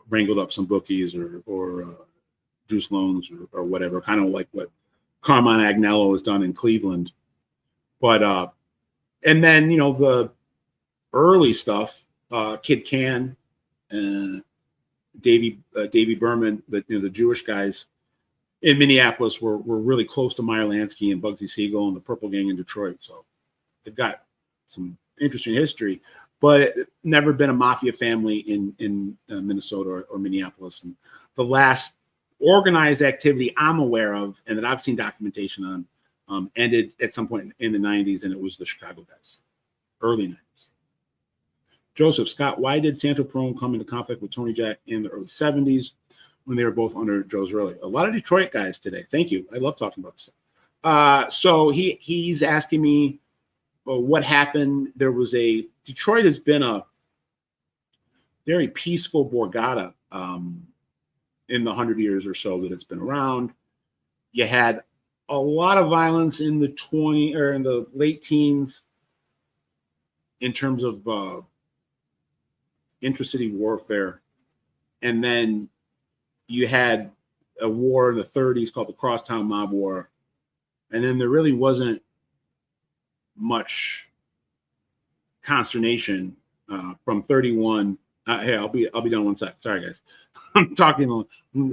wrangled up some bookies or juice loans or whatever, kind of like what Carmine Agnello has done in Cleveland. But and then the early stuff, Kid Can, Davy Berman, the Jewish guys in Minneapolis were really close to Meyer Lansky and Bugsy Siegel and the Purple Gang in Detroit. So they've got some interesting history, but never been a mafia family in Minnesota or Minneapolis. And the last organized activity I'm aware of and that I've seen documentation on ended at some point in the 90s, and it was the Chicago guys, early 90s. Joseph Scott, why did Santo Perrone come into conflict with Tony Jack in the early 70s when they were both under Joe Zerelli? A lot of Detroit guys today. Thank you. I love talking about this stuff. So he's asking me what happened. Detroit has been a very peaceful borgata in the 100 years or so that it's been around. You had a lot of violence in the late teens in terms of intracity warfare. And then you had a war in the 30s called the Crosstown Mob War. And then there really wasn't much consternation from 31. Hey, I'll be done one sec. Sorry, guys. I'm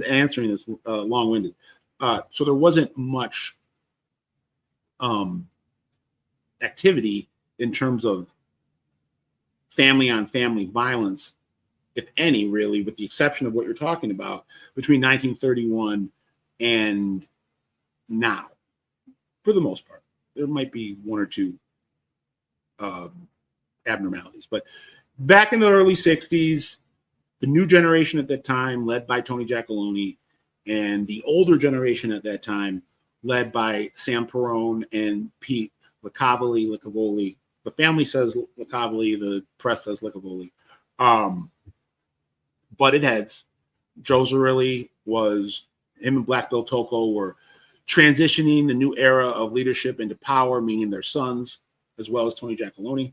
answering this long-winded. So there wasn't much activity in terms of family-on-family violence, if any, really, with the exception of what you're talking about, between 1931 and now, for the most part. there might be one or two abnormalities. But back in the early 60s, the new generation at that time, led by Tony Giacalone, and the older generation at that time, led by Sam Perrone and Pete Licavoli. The family says Licavoli, the press says Licavoli. Butted heads. Joe Zerilli him and Black Bill Tocco were transitioning the new era of leadership into power, meaning their sons, as well as Tony Giacalone.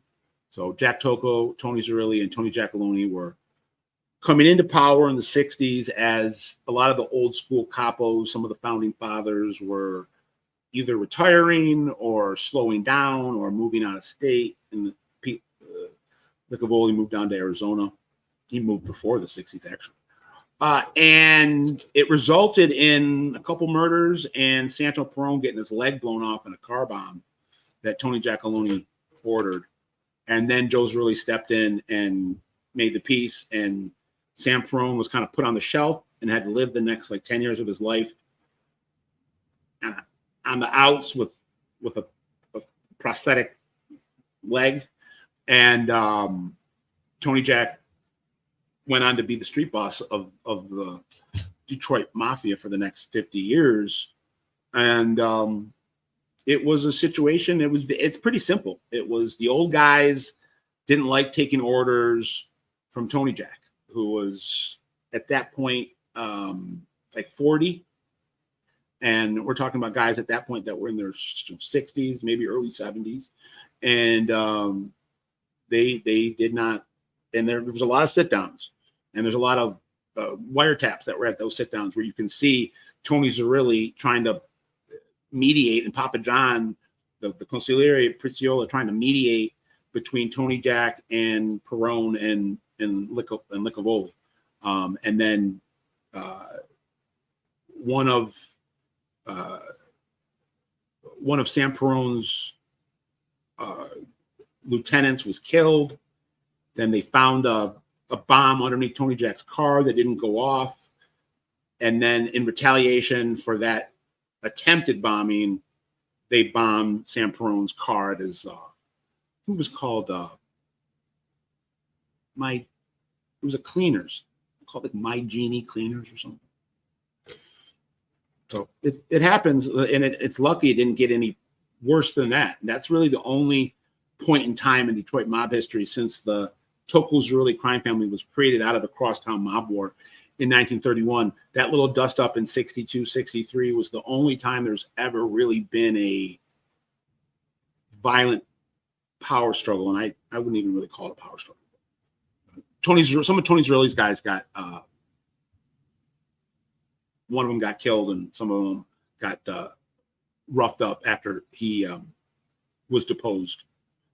So Jack Tocco, Tony Zerilli, and Tony Giacalone were coming into power in the 60s as a lot of the old school capos, some of the founding fathers, were either retiring or slowing down or moving out of state. And Licavoli moved down to Arizona. He moved before the 60s, actually. And it resulted in a couple murders and Sancho Perrone getting his leg blown off in a car bomb that Tony Giacalone ordered. And then Joe Zerilli stepped in and made the peace, and Sam Perrone was kind of put on the shelf and had to live the next 10 years of his life on the outs with a prosthetic leg. And Tony Jack went on to be the street boss of the Detroit Mafia for the next 50 years. And it was a situation, it's pretty simple. It was the old guys didn't like taking orders from Tony Jack, who was at that point 40. And we're talking about guys at that point that were in their 60s, maybe early 70s. And they did not, and there was a lot of sit downs, and there's a lot of wiretaps that were at those sit downs where you can see Tony Zerilli trying to mediate, and Papa John, the Consigliere Prizziola, trying to mediate between Tony Jack and Perrone and Licavoli. And then one of Sam Perrone's lieutenants was killed. Then they found a bomb underneath Tony Jack's car that didn't go off. And then in retaliation for that attempted bombing, they bombed Sam Perrone's car at his, it was called, it was a cleaners, called it My Genie Cleaners or something. So it happens, and it's lucky it didn't get any worse than that. And that's really the only point in time in Detroit mob history since the Tocco Zerilli crime family was created out of the crosstown mob war in 1931. That little dust up in 62, 63 was the only time there's ever really been a violent power struggle. And I wouldn't even really call it a power struggle. Some of Tony Zerilli's guys got, one of them got killed and some of them got roughed up after he was deposed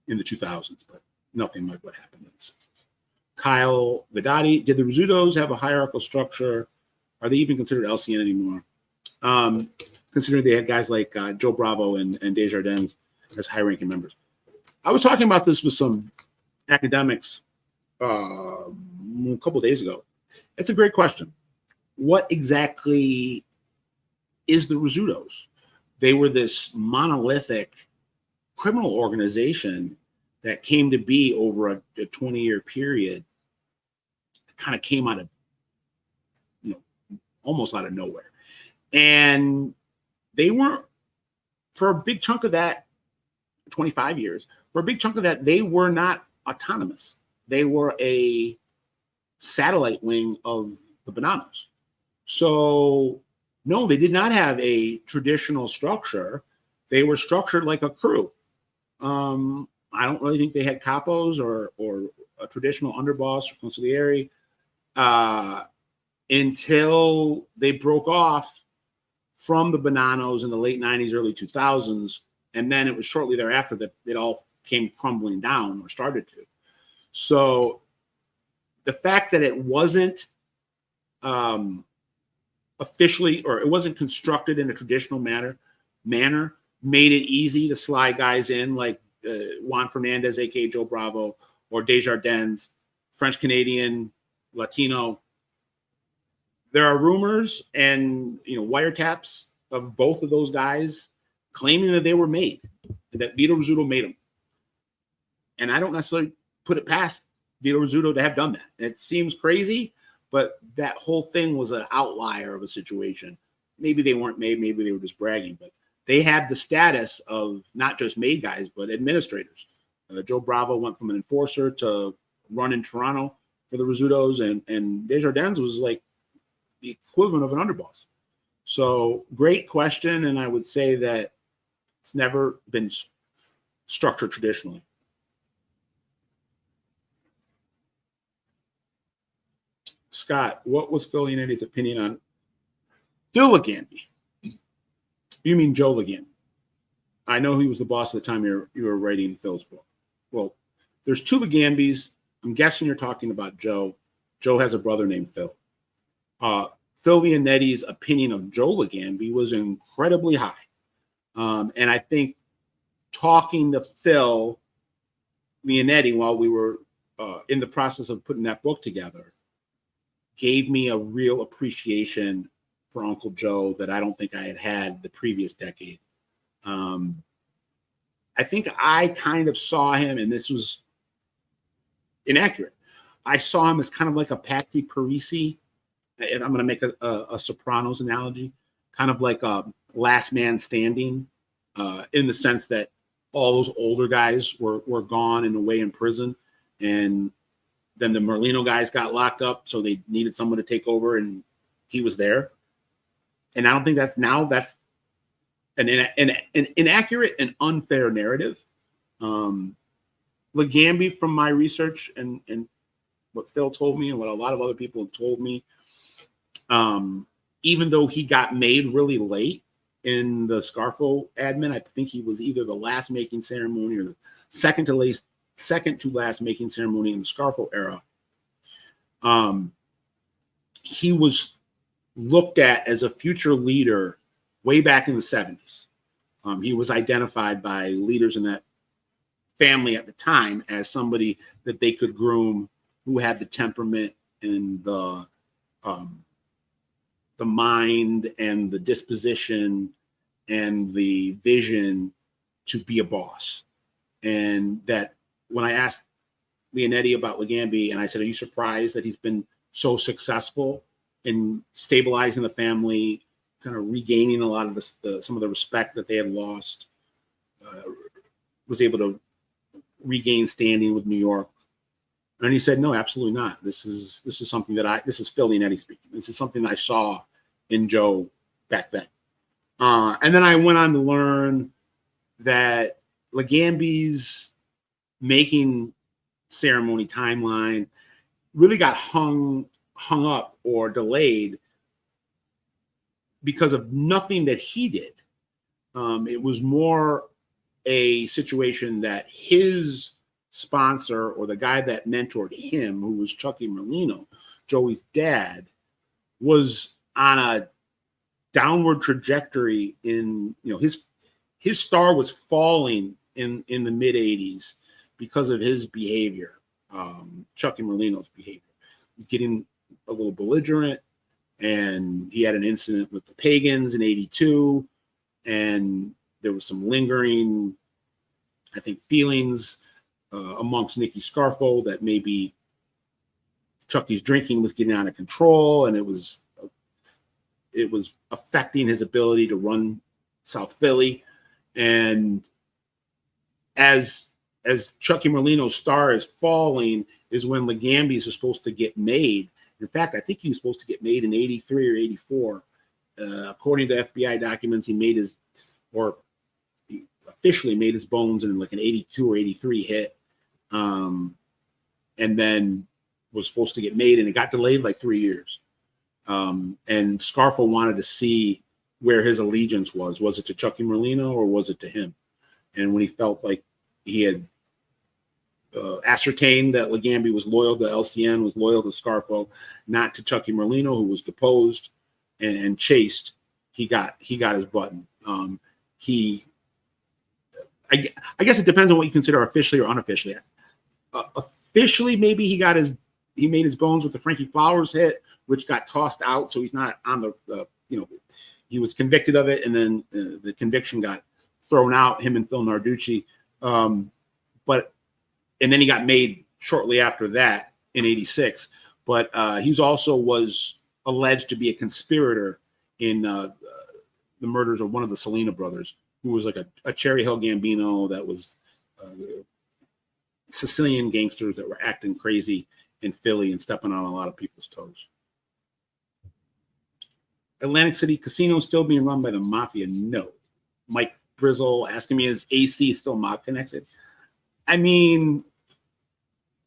in the 2000s, but nothing like what happened in the 60s. Kyle Vedati, did the Rizzutos have a hierarchical structure? Are they even considered LCN anymore? Considering they had guys like Joe Bravo and Desjardins as high-ranking members. I was talking about this with some academics a couple of days ago. It's a great question. What exactly is the Rizzutos? They were this monolithic criminal organization that came to be over a 20-year period. It kind of came out of, almost out of nowhere. And they weren't, for a big chunk of that, 25 years, for a big chunk of that, they were not autonomous. They were a satellite wing of the Bonanos. So, no, they did not have a traditional structure. They were structured like a crew. I don't really think they had capos or a traditional underboss or consigliere until they broke off from the Bonanos in the late 90s, early 2000s. And then it was shortly thereafter that it all came crumbling down or started to. So the fact that it wasn't officially, or it wasn't constructed in a traditional manner made it easy to slide guys in like Juan Fernandez, aka Joe Bravo, or Desjardins, French Canadian, Latino. There are rumors and wiretaps of both of those guys claiming that they were made. that Vito Rizzuto made him. And I don't necessarily put it past Vito Rizzuto to have done that. It seems crazy, but that whole thing was an outlier of a situation. Maybe they weren't made, maybe they were just bragging, but they had the status of not just made guys, but administrators. Joe Bravo went from an enforcer to run in Toronto for the Rizzutos, and Desjardins was like the equivalent of an underboss. So great question, and I would say that it's never been structured traditionally. Scott, what was Phil Ligandi's opinion on Phil Ligambi? You mean Joe Ligambi? I know he was the boss at the time you were writing Phil's book. Well, there's two Ligambis. I'm guessing you're talking about Joe. Joe has a brother named Phil. Phil Ligandi's opinion of Joe Ligambi was incredibly high. And I think talking to Phil Ligandi while we were in the process of putting that book together gave me a real appreciation for Uncle Joe that I don't think I had the previous decade. I think I kind of saw him, and this was inaccurate. I saw him as kind of like a Patsy Parisi. And I'm going to make a Sopranos analogy, kind of like a last man standing, in the sense that all those older guys were gone and away in prison, and then the Merlino guys got locked up, so they needed someone to take over, and he was there. And I don't think that's an inaccurate and unfair narrative. Ligambi, from my research and what Phil told me and what a lot of other people have told me, even though he got made really late in the Scarfo admin, I think he was either the last making ceremony or the second to last making ceremony in the Scarfo era. He was looked at as a future leader way back in the 70s. He was identified by leaders in that family at the time as somebody that they could groom, who had the temperament and the mind and the disposition and the vision to be a boss. And that when I asked Ligandi about Ligambi, and I said, are you surprised that he's been so successful in stabilizing the family, kind of regaining a lot of some of the respect that they had lost, was able to regain standing with New York? And he said, no, absolutely not. This is something that this is Phil Ligandi speaking. This is something that I saw in Joe back then. And then I went on to learn that Ligambi's making ceremony timeline really got hung up or delayed because of nothing that he did. It was more a situation that his sponsor, or the guy that mentored him, who was Chucky Merlino, Joey's dad, was on a downward trajectory in, his star was falling in the mid 80s because of his behavior, Chucky Merlino's behavior, getting a little belligerent. And he had an incident with the Pagans in 82, and there was some lingering, I think, feelings amongst Nicky Scarfo that maybe Chucky's drinking was getting out of control, and it was affecting his ability to run South Philly. And as Chucky Merlino's star is falling is when Ligambi's is supposed to get made. In fact, I think he was supposed to get made in 83 or 84. According to FBI documents, he officially made his bones in like an 82 or 83 hit. And then was supposed to get made, and it got delayed like 3 years. And Scarfo wanted to see where his allegiance was. Was it to Chucky Merlino or was it to him? And when he felt like he had ascertained that Ligambi was loyal to LCN, was loyal to Scarfo, not to Chucky Merlino, who was deposed and chased, he got his button. I guess it depends on what you consider officially or unofficially. Officially, maybe he made his bones with the Frankie Flowers hit, which got tossed out, so he's not on the he was convicted of it, and then the conviction got thrown out, him and Phil Narducci. And then he got made shortly after that in 86. But he's also was alleged to be a conspirator in the murders of one of the Salina brothers, who was like a Cherry Hill Gambino that was Sicilian gangsters that were acting crazy in Philly and stepping on a lot of people's toes. Atlantic City Casino still being run by the Mafia? No. Mike Brizzle asking me, is AC still mob connected? I mean,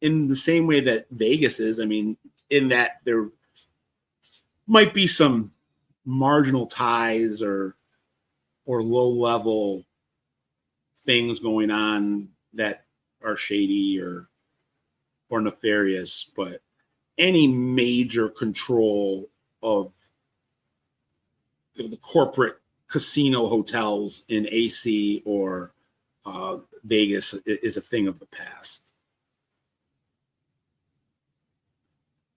in the same way that Vegas is, I mean, in that there might be some marginal ties or low-level things going on that are shady or nefarious, but any major control of the corporate casino hotels in AC or Vegas is a thing of the past.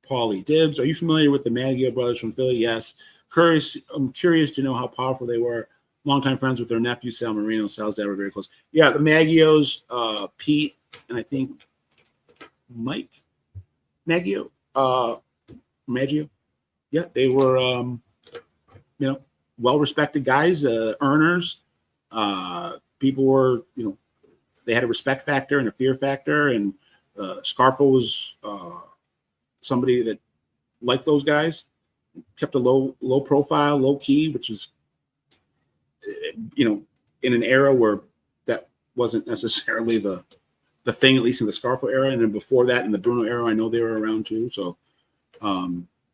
Paulie Dibbs, are you familiar with the Maggio brothers from Philly? Yes. I'm curious to know how powerful they were. Longtime friends with their nephew, Sal Marino. Sal's dad were very close. Yeah, the Maggios, Pete, and I think Mike Maggio. Maggio. Yeah, they were, well-respected guys, earners. People were, they had a respect factor and a fear factor. And Scarfo was somebody that liked those guys, kept a low profile, low key, which is, in an era where that wasn't necessarily the thing, at least in the Scarfo era. And then before that, in the Bruno era, I know they were around too. So,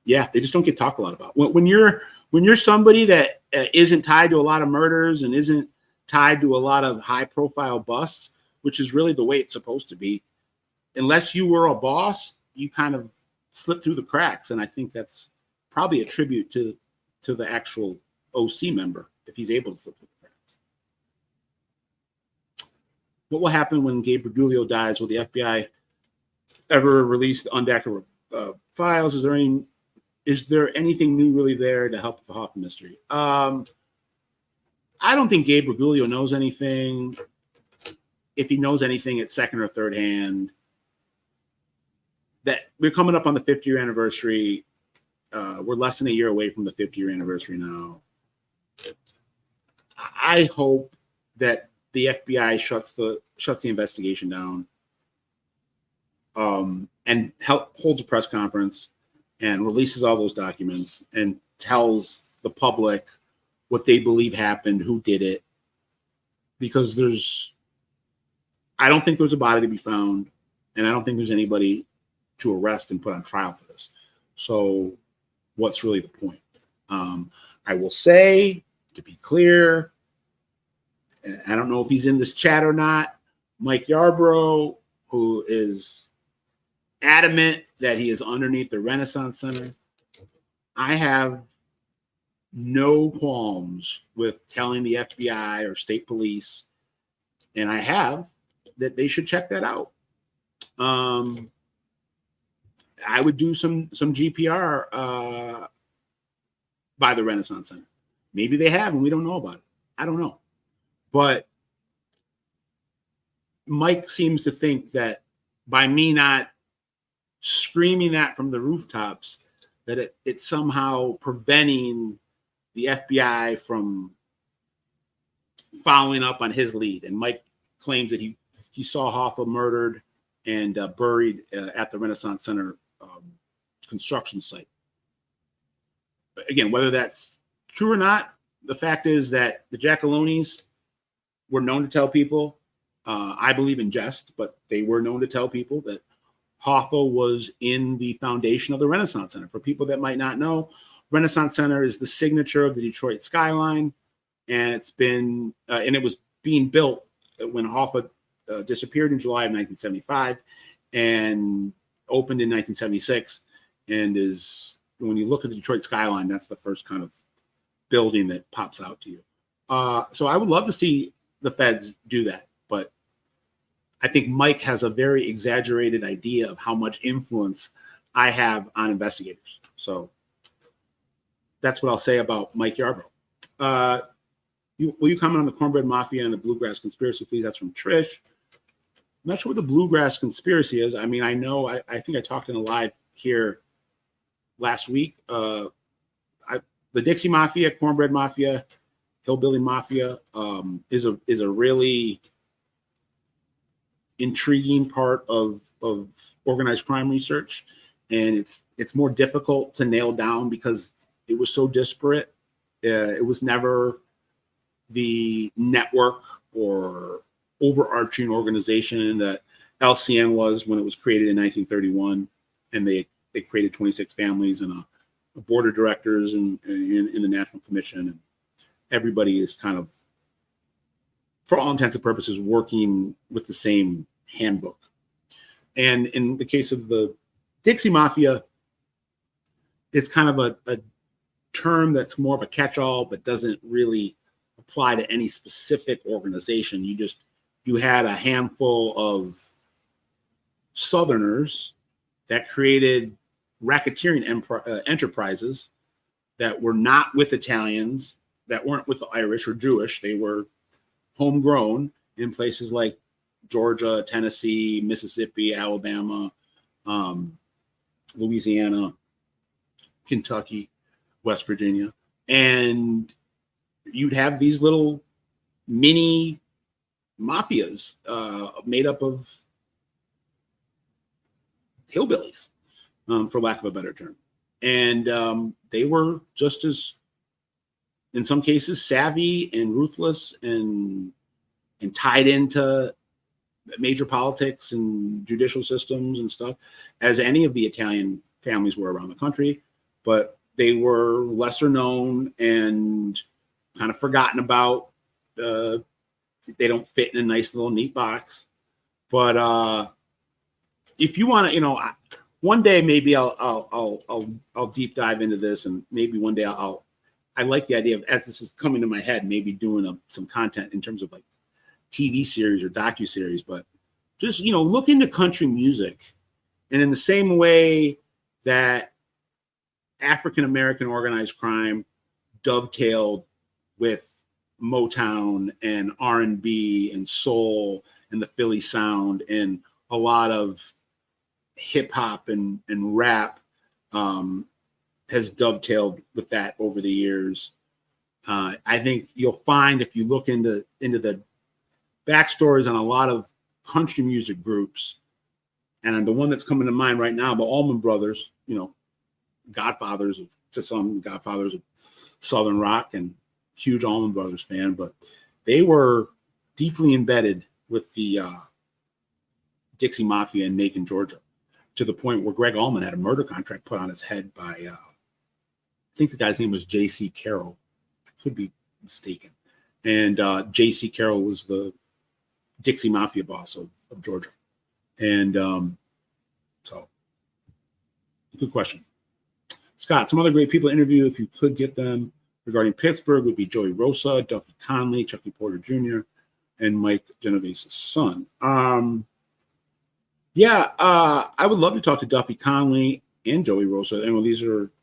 yeah, they just don't get talked a lot about. When you're somebody that isn't tied to a lot of murders and isn't tied to a lot of high profile busts, which is really the way it's supposed to be, unless you were a boss, you kind of slip through the cracks. And I think that's probably a tribute to the actual OC member, if he's able to slip through the cracks. What will happen when Gabe Bergoglio dies? Will the FBI ever release the unredacted files? Is there anything new really there to help with the Hoffa mystery? I don't think Gabe Bergoglio knows anything. If he knows anything, it's second or third hand. That we're coming up on the 50-year anniversary. We're less than a year away from the 50-year anniversary now. I hope that the FBI shuts the investigation down, and holds a press conference and releases all those documents and tells the public what they believe happened, who did it, because I don't think there's a body to be found, and I don't think there's anybody to arrest and put on trial for this. So what's really the point? I will say, to be clear, and I don't know if he's in this chat or not, Mike Yarbrough, who is adamant that he is underneath the Renaissance Center, I have no qualms with telling the FBI or state police, and I have, that they should check that out. I would do some GPR by the Renaissance Center. Maybe they have, and we don't know about it. I don't know. But Mike seems to think that by me not screaming that from the rooftops, that it's somehow preventing the FBI from following up on his lead. And Mike claims that he saw Hoffa murdered and buried at the Renaissance Center construction site. But again, whether that's true or not, the fact is that the Giacalones were known to tell people, I believe in jest, but they were known to tell people that Hoffa was in the foundation of the Renaissance Center. For people that might not know, Renaissance Center is the signature of the Detroit skyline, and it's been and it was being built when Hoffa disappeared in July of 1975 and opened in 1976, and is, when you look at the Detroit skyline, that's the first kind of building that pops out to you. So I would love to see the feds do that, but I think Mike has a very exaggerated idea of how much influence I have on investigators. So that's what I'll say about Mike Yarbrough. will you comment on the Cornbread Mafia and the Bluegrass Conspiracy, please? That's from Trish. I'm not sure what the Bluegrass Conspiracy is. I mean, I know, I think I talked in a live here last week. The Dixie Mafia, Cornbread Mafia, Hillbilly Mafia is a really intriguing part of organized crime research, and it's more difficult to nail down because it was so disparate. It was never the network or overarching organization that LCN was when it was created in 1931, and they created 26 families and a board of directors and in the National Commission, and everybody is kind of, for all intents and purposes, working with the same handbook. And in the case of the Dixie Mafia, it's kind of a term that's more of a catch-all, but doesn't really apply to any specific organization. You had a handful of Southerners that created racketeering enterprises that were not with Italians, that weren't with the Irish or Jewish. They were homegrown in places like Georgia, Tennessee, Mississippi, Alabama, Louisiana, Kentucky, West Virginia. And you'd have these little mini mafias made up of hillbillies, for lack of a better term. And they were just as, in some cases, savvy and ruthless and tied into major politics and judicial systems and stuff as any of the Italian families were around the country. But they were lesser known and kind of forgotten about. They don't fit in a nice little neat box. But if you want to, one day maybe I'll deep dive into this, and maybe one day I like the idea of, as this is coming to my head, maybe doing some content in terms of like TV series or docuseries. But just look into country music, and in the same way that African American organized crime dovetailed with Motown and R&B and soul and the Philly sound and a lot of hip hop and rap has dovetailed with that over the years. I think you'll find, if you look into the backstories on a lot of country music groups, and the one that's coming to mind right now, the Allman Brothers, godfathers of Southern rock, and huge Allman Brothers fan, but they were deeply embedded with the Dixie Mafia in Macon, Georgia, to the point where Greg Allman had a murder contract put on his head by, I think the guy's name was J.C. Carroll. I could be mistaken. And J.C. Carroll was the Dixie Mafia boss of Georgia. And so, good question. Scott, some other great people to interview, if you could get them, regarding Pittsburgh, would be Joey Rosa, Duffy Conley, Chucky Porter Jr., and Mike Genovese's son. I would love to talk to Duffy Conley and Joey Rosa. And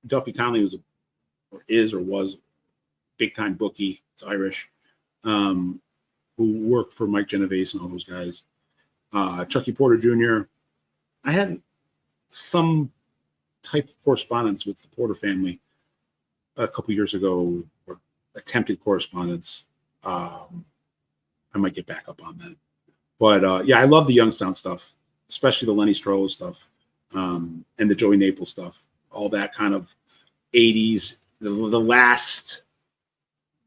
Duffy Conley was big time bookie. It's Irish, who worked for Mike Genovese and all those guys. Chucky Porter Jr. I had some type of correspondence with the Porter family a couple years ago, or attempted correspondence. I might get back up on that. But I love the Youngstown stuff, especially the Lenny Strollo stuff, and the Joey Naples stuff, all that kind of 80s, the last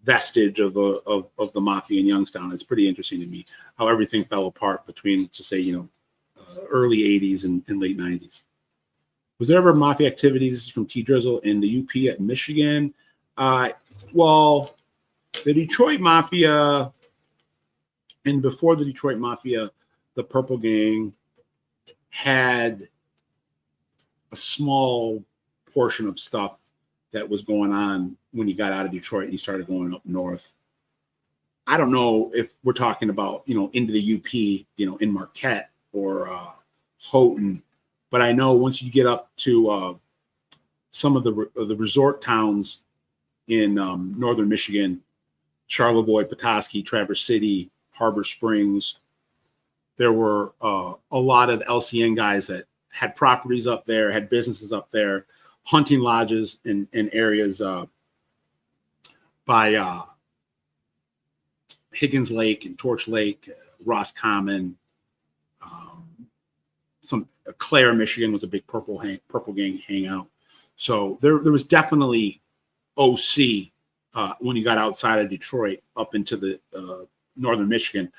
vestige of the mafia in Youngstown. It's pretty interesting to me how everything fell apart between, to say, early 80s and late 90s. Was there ever mafia activities from T Drizzle in the UP at Michigan? Well, the Detroit Mafia, and before the Detroit Mafia, the Purple Gang had a small portion of stuff that was going on when you got out of Detroit and you started going up north. I don't know if we're talking about, into the UP, in Marquette or Houghton, but I know once you get up to some of the resort towns in northern Michigan, Charlevoix, Petoskey, Traverse City, Harbor Springs. There were a lot of LCN guys that had properties up there, had businesses up there, hunting lodges in areas by Higgins Lake and Torch Lake, Ross Common. Clare, Michigan was a big purple gang hangout. So there was definitely OC when you got outside of Detroit up into the northern Michigan.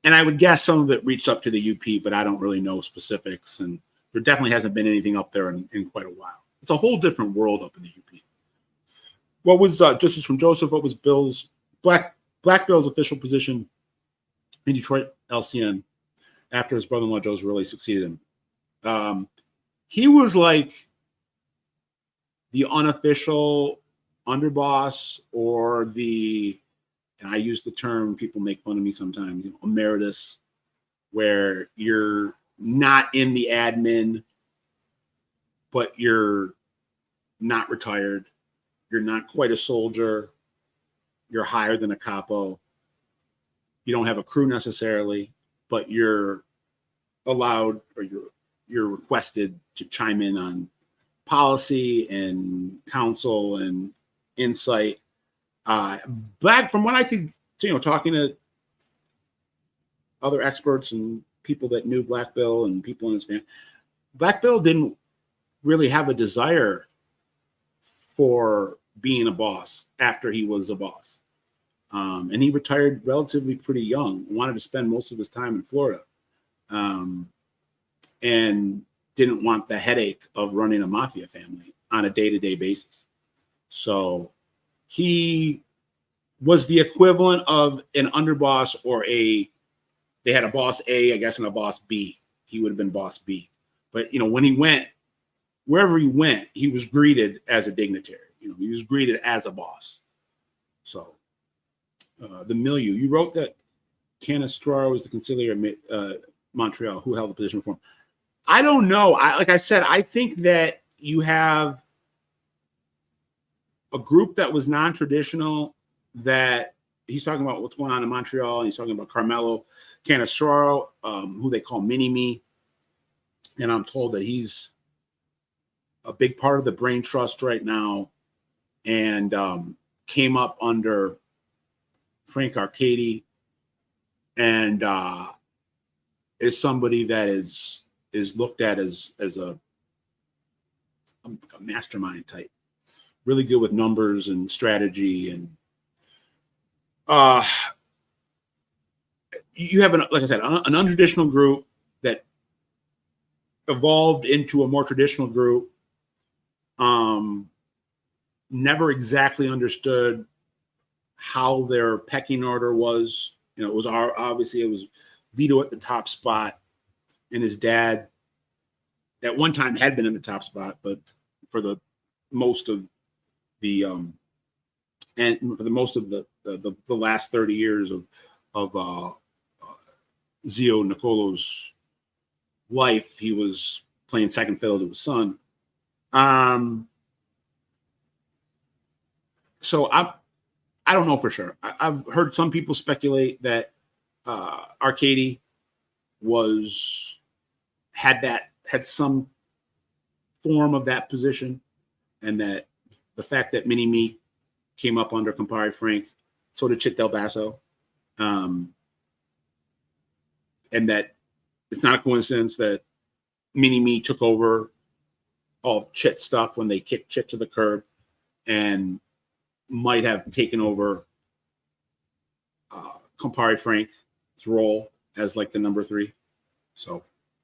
And I would guess some of it reached up to the UP, but I don't really know specifics. And there definitely hasn't been anything up there in quite a while. It's a whole different world up in the UP. What was, just as from Joseph, what was Black Bill's official position in Detroit LCN after his brother-in-law Joseph really succeeded him? He was like the unofficial underboss, or the, and I use the term, people make fun of me sometimes, emeritus, where you're not in the admin, but you're not retired. You're not quite a soldier. You're higher than a capo. You don't have a crew necessarily, but you're allowed, or you're requested to chime in on policy and counsel and insight. Black, from what I could, talking to other experts and people that knew Black Bill and people in his family, Black Bill didn't really have a desire for being a boss after he was a boss. And he retired relatively pretty young, wanted to spend most of his time in Florida. And didn't want the headache of running a mafia family on a day-to-day basis. So he was the equivalent of an underboss, or they had a boss A, I guess, and a boss B. He would have been boss B. But, when he went, wherever he went, he was greeted as a dignitary. He was greeted as a boss. So the milieu, you wrote that Cannistraro was the consigliere of Montreal, who held the position for him. I don't know. Like I said, I think that you have a group that was non-traditional, that he's talking about what's going on in Montreal, and he's talking about Carmelo Cannistraro, who they call Mini-Me. And I'm told that he's a big part of the brain trust right now, and came up under Frank Arcady, and is somebody that is looked at as a mastermind type, really good with numbers and strategy. And you have, like I said, an untraditional group that evolved into a more traditional group. Never exactly understood how their pecking order was. It was obviously it was Vito at the top spot, and his dad at one time had been in the top spot, but for the most of the last 30 years of Zio Nicolo's life, he was playing second fiddle to his son. So I don't know for sure. I've heard some people speculate that Arcady had some form of that position, and that the fact that Mini-Me came up under Campari Frank, so did Chit Del Basso, and that it's not a coincidence that Mini-Me took over all Chit stuff when they kicked Chit to the curb, and might have taken over Campari Frank's role as like the number 3. So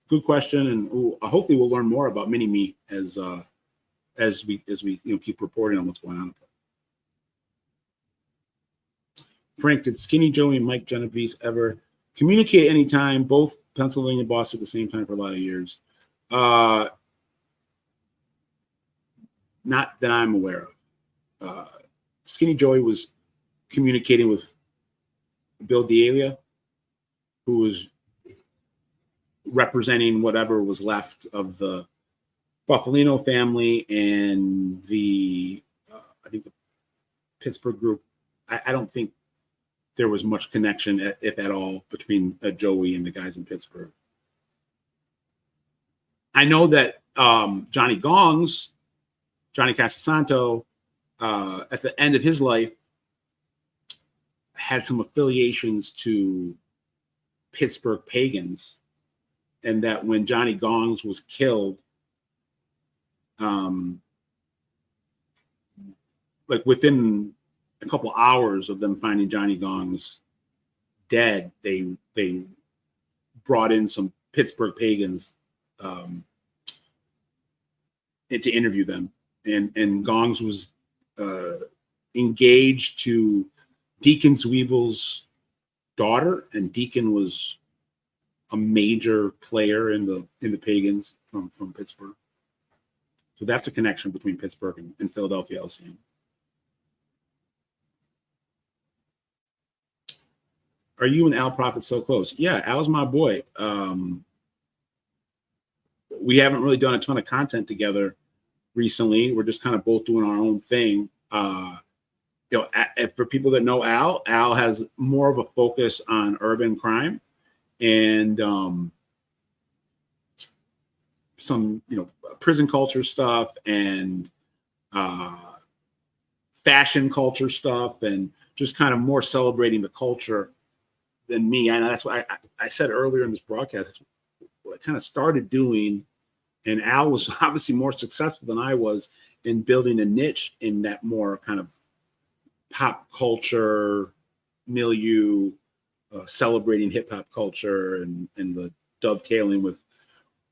good question, and hopefully we'll learn more about Mini-Me as we keep reporting on what's going on. Frank, did Skinny Joey and Mike Genovese ever communicate anytime? Both Pennsylvania bosses at the same time for a lot of years. Not that I'm aware of. Skinny Joey was communicating with Bill D'Elia, who was representing whatever was left of the Bufalino family and the I think the Pittsburgh group. I don't think there was much connection, if at all, between Joey and the guys in Pittsburgh. I know that Johnny Casasanto, at the end of his life, had some affiliations to Pittsburgh pagans, and that when Johnny Gongs was killed, like within a couple hours of them finding Johnny Gongs dead, they brought in some Pittsburgh pagans to interview them, and Gongs was engaged to Deacon Zwiebel's daughter, and Deacon was a major player in the pagans from Pittsburgh. So that's a connection between Pittsburgh and Philadelphia LCM. Are you and Al Prophet so close? Yeah, Al's my boy. We haven't really done a ton of content together recently. We're just kind of both doing our own thing. For people that know Al has more of a focus on urban crime and some, prison culture stuff and fashion culture stuff, and just kind of more celebrating the culture than me. I know that's what I said earlier in this broadcast. That's what I kind of started doing. And Al was obviously more successful than I was in building a niche in that more kind of pop culture milieu, celebrating hip hop culture and the dovetailing with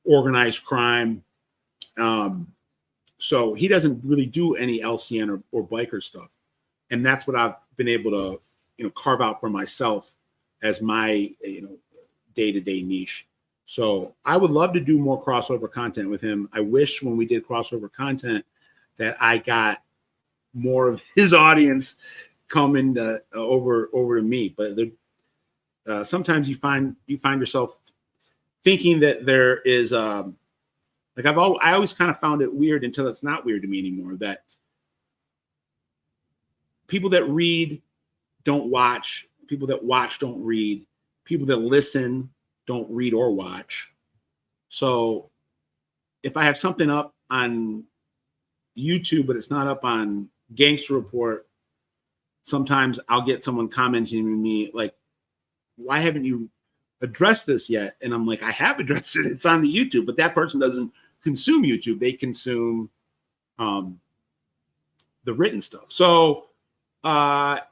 organized crime. So he doesn't really do any LCN or biker stuff. And that's what I've been able to, carve out for myself as my, day-to-day niche. So I would love to do more crossover content with him. I wish when we did crossover content that I got more of his audience coming over to me. But sometimes you find yourself thinking that there is I always kind of found it weird until it's not weird to me anymore, that people that read don't watch, people that watch don't read, people that listen don't read or watch. So if I have something up on YouTube, but it's not up on Gangster Report, sometimes I'll get someone commenting to me like, why haven't you addressed this yet? And I'm like, I have addressed it. It's on the YouTube, but that person doesn't consume YouTube. They consume the written stuff. So I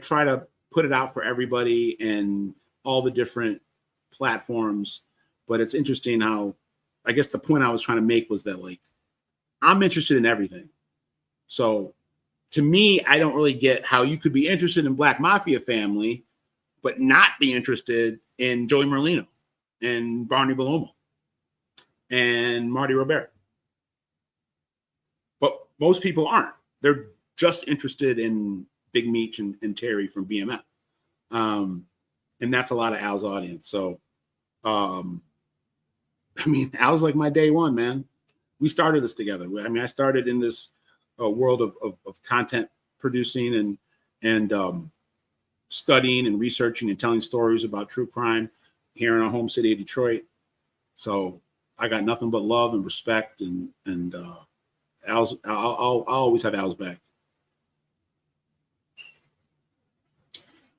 try to put it out for everybody and all the different platforms. But it's interesting how, I guess the point I was trying to make was that, like, I'm interested in everything. So to me, I don't really get how you could be interested in Black Mafia family, but not be interested in Joey Merlino and Barney Bellomo and Marty Robert. But most people aren't. They're just interested in Big Meech and Terry from BMF. And that's a lot of Al's audience. So, Al's like my day one, man. We started this together. I started in this world of content producing and studying and researching and telling stories about true crime here in our home city of Detroit. So I got nothing but love and respect, and Al's. I'll always have Al's back.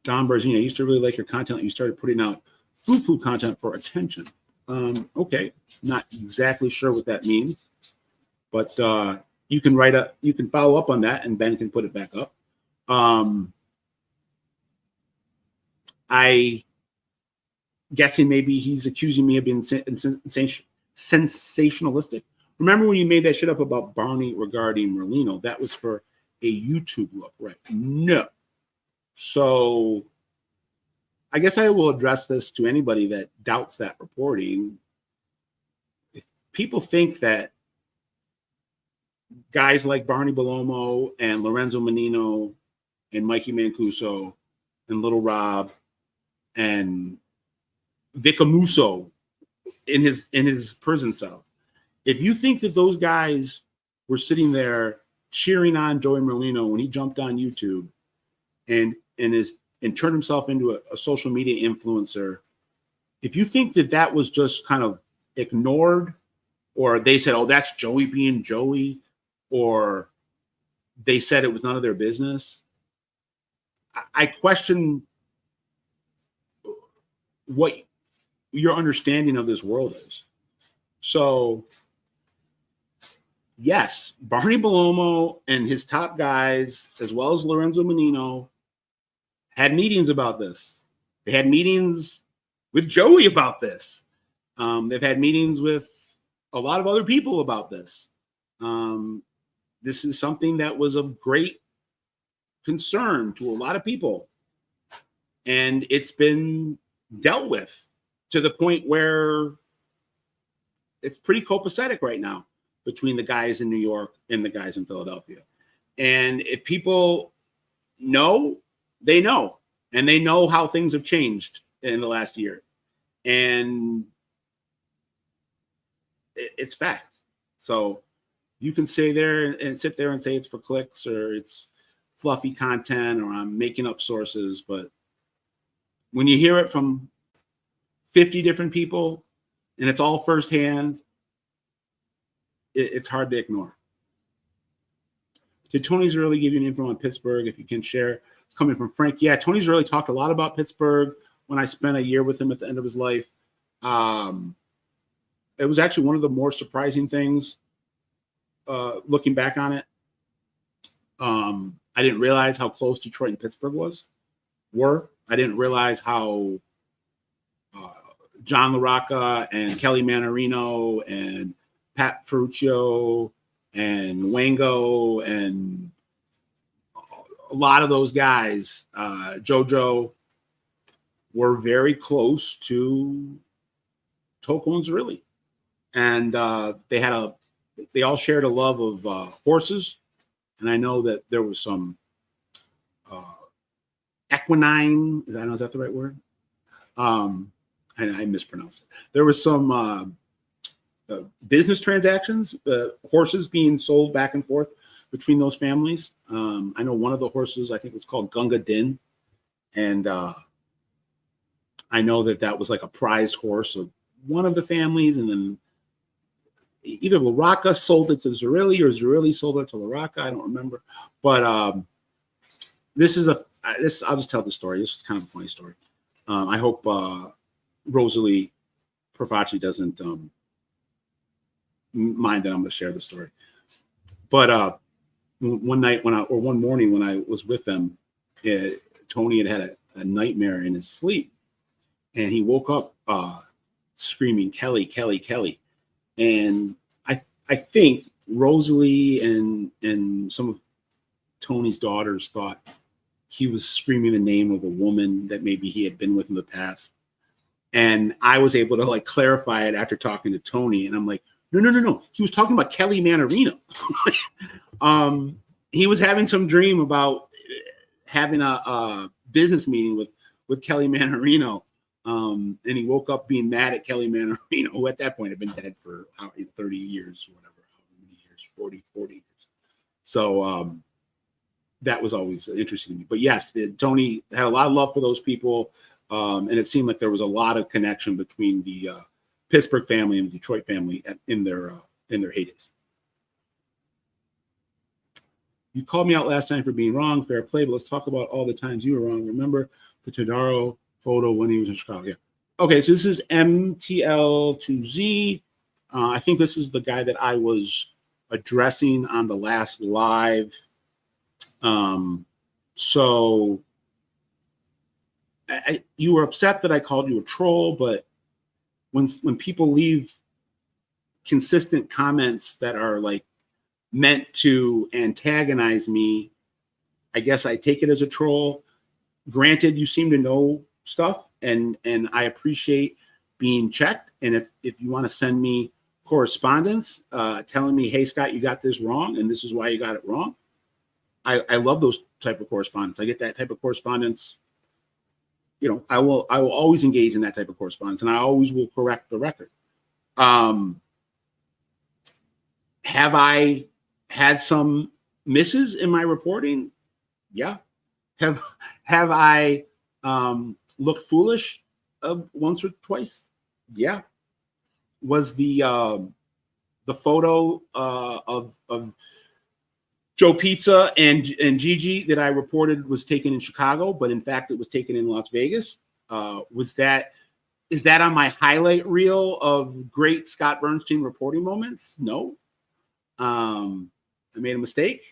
Don Barzini, I used to really like your content. You started putting out food content for attention. Okay, not exactly sure what that means, but you can follow up on that, and Ben can put it back up. I guessing maybe he's accusing me of being sensationalistic. Remember when you made that shit up about Barney regarding Merlino? That was for a YouTube look, right? No. So I guess I will address this to anybody that doubts that reporting. If people think that guys like Barney Bellomo and Lorenzo Menino and Mikey Mancuso and Little Rob and Vicamuso in his prison cell, if you think that those guys were sitting there cheering on Joey Merlino when he jumped on YouTube and turned himself into a social media influencer. If you think that was just kind of ignored, or they said, oh, that's Joey being Joey, or they said it was none of their business, I question what your understanding of this world is. So, yes, Barney Bellomo and his top guys, as well as Lorenzo Menino, had meetings about this. They had meetings with Joey about this. They've had meetings with a lot of other people about this. This is something that was of great concern to a lot of people. And it's been dealt with to the point where it's pretty copacetic right now between the guys in New York and the guys in Philadelphia. And if people know, they know. And they know how things have changed in the last year. And it's fact. So you can sit there and say it's for clicks or it's fluffy content or I'm making up sources. But when you hear it from 50 different people and it's all firsthand, it's hard to ignore. Did Tony Zerilli give you an info on Pittsburgh, if you can share? It's coming from Frank. Yeah, Tony Zerilli talked a lot about Pittsburgh when I spent a year with him at the end of his life. It was actually one of the more surprising things looking back on it. I didn't realize how close Detroit and Pittsburgh were. I didn't realize how John LaRocca and Kelly Manarino and Pat Ferruccio and Wango and a lot of those guys, JoJo, were very close to Tocco and Zerilli. And they all shared a love of horses. And I know that there was some equine, I don't know, is that the right word? I mispronounced it. There was some business transactions, horses being sold back and forth between those families. I know one of the horses, I think it was called Gunga Din. And I know that was like a prized horse of one of the families. And then either LaRocca sold it to Zerilli or Zerilli sold it to LaRocca. I don't remember. But I'll just tell the story. This is kind of a funny story. I hope Rosalie Profaci doesn't mind that I'm going to share the story. But one morning when I was with them, Tony had a nightmare in his sleep, and he woke up screaming, "Kelly, Kelly, Kelly." And I think Rosalie and some of Tony's daughters thought he was screaming the name of a woman that maybe he had been with in the past. And I was able to like clarify it after talking to Tony. And I'm like, no. He was talking about Kelly Manarino. He was having some dream about having a business meeting with Kelly Manarino. And he woke up being mad at Kelly Manarino, who at that point had been dead for 30 years or whatever, how many years, 40 years. So that was always interesting to me. But yes, Tony had a lot of love for those people. And it seemed like there was a lot of connection between the Pittsburgh family and the Detroit family in their heydays. You called me out last time for being wrong. Fair play, but let's talk about all the times you were wrong. Remember the Todaro photo when he was in Chicago? Yeah. Okay, so this is MTL2Z. I think this is the guy that I was addressing on the last live. So you were upset that I called you a troll, but when people leave consistent comments that are like meant to antagonize me, I guess I take it as a troll. Granted, you seem to know stuff, and I appreciate being checked. And if you want to send me correspondence telling me, hey, Scott, you got this wrong, and this is why you got it wrong, I love those type of correspondence. I get that type of correspondence. You know, I will always engage in that type of correspondence, and I always will correct the record. Have I had some misses in my reporting? Yeah. Have I looked foolish once or twice? Yeah. Was the photo of Joe Pizza and Gigi that I reported was taken in Chicago, but in fact it was taken in Las Vegas? Is that on my highlight reel of great Scott Burnstein reporting moments? No. I made a mistake.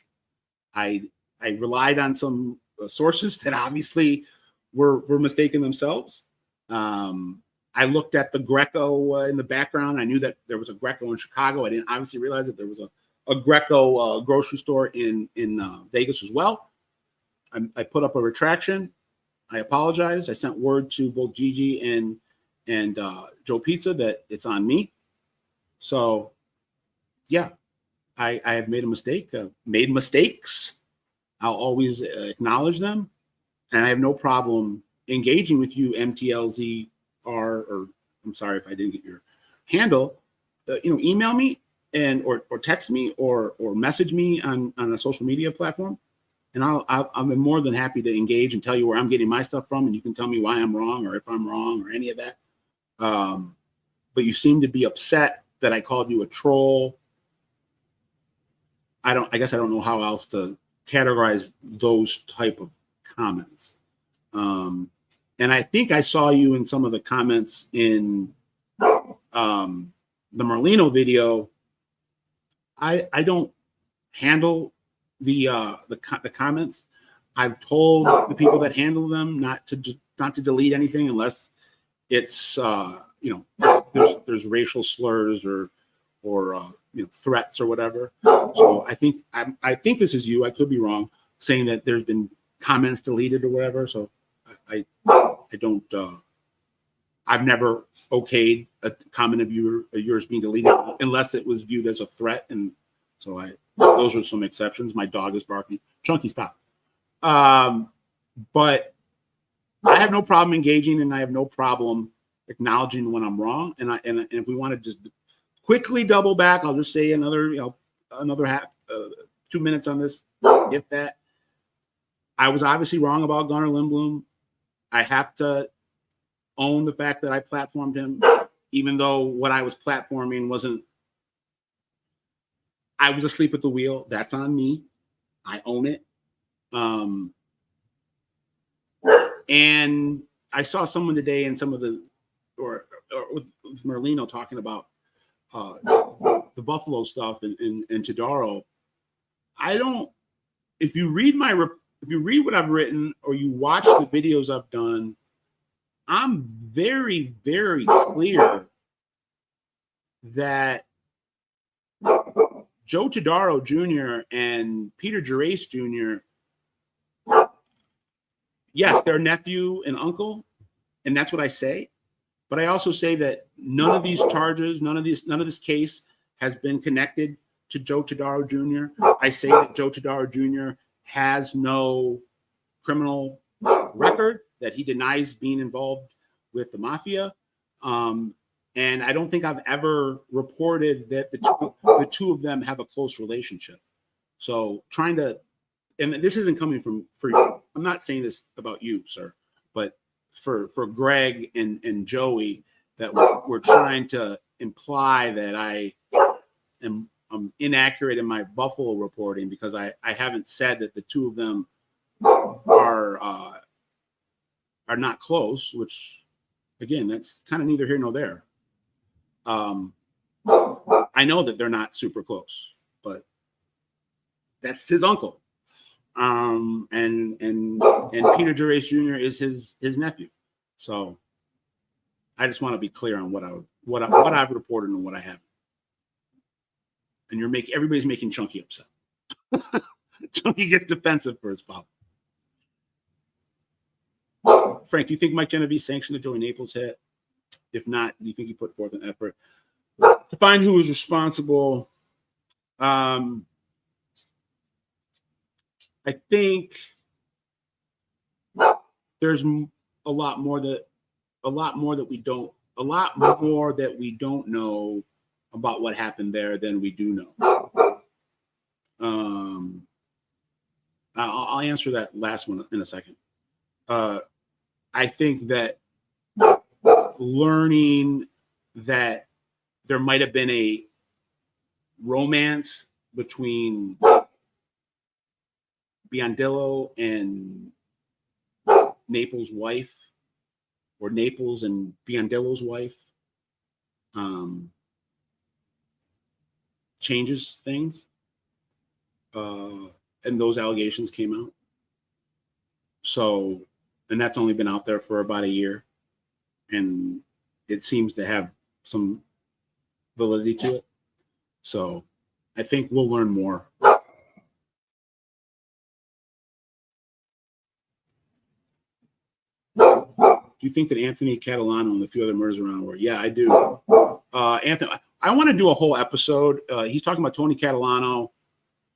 I relied on some sources that obviously were mistaken themselves. I looked at the Greco in the background. I knew that there was a Greco in Chicago. I didn't obviously realize that there was a Greco grocery store in Vegas as well. I put up a retraction. I apologized. I sent word to both Gigi and Joe Pizza that it's on me. So, yeah, I have made a mistake. Made mistakes. I'll always acknowledge them, and I have no problem engaging with you, MTLZR. Or I'm sorry if I didn't get your handle. Email me or text me or message me on a social media platform, and I'm more than happy to engage and tell you where I'm getting my stuff from, and you can tell me why I'm wrong or if I'm wrong or any of that. But you seem to be upset that I called you a troll. I guess I don't know how else to categorize those type of comments. And I think I saw you in some of the comments in the Merlino video. I don't handle the comments. I've told the people that handle them not to delete anything unless it's there's racial slurs or threats or whatever. So I think this is you. I could be wrong, saying that there's been comments deleted or whatever. So I don't. I've never okayed a comment of yours being deleted unless it was viewed as a threat, and so those are some exceptions. My dog is barking. Chunky, stop. But I have no problem engaging, and I have no problem acknowledging when I'm wrong. And if we want to just quickly double back, I'll just say another 2 minutes on this, if that. I was obviously wrong about Gunnar Lindblom. I have to own the fact that I platformed him, even though what I was platforming wasn't. I was asleep at the wheel. That's on me. I own it. And I saw someone today in some of or with Merlino talking about the Buffalo stuff and Todaro. If you read what I've written or you watch the videos I've done, I'm very, very clear that Joe Todaro Jr. and Peter Gerace Jr., yes, they're nephew and uncle, and that's what I say. But I also say that none of these charges, none of this case has been connected to Joe Todaro Jr. I say that Joe Todaro Jr. has no criminal record, that he denies being involved with the mafia. And I don't think I've ever reported that the two of them have a close relationship. So and this isn't coming for you. I'm not saying this about you, sir, but for Greg and Joey, that we're trying to imply that I'm inaccurate in my Buffalo reporting because I haven't said that the two of them are not close, which again, that's kind of neither here nor there. I know that they're not super close, but that's his uncle. And Peter Gerace Jr. is his nephew. So I just want to be clear on what I've reported and what I haven't. And everybody's making Chunky upset. Chunky gets defensive for his pop. Frank, do you think Mike Genovese sanctioned the Joey Naples hit? If not, do you think he put forth an effort to find who was responsible? I think there's a lot more that we don't know about what happened there than we do know. answer that last one in a second. I think that learning that there might have been a romance between Biondello and Naples' wife, or Naples and Biondello's wife, changes things. And those allegations came out. So, and that's only been out there for about a year. And it seems to have some validity to it. So I think we'll learn more. Do you think that Anthony Catalano and a few other murders around the world? Yeah, I do. Anthony, I want to do a whole episode. He's talking about Tony Catalano,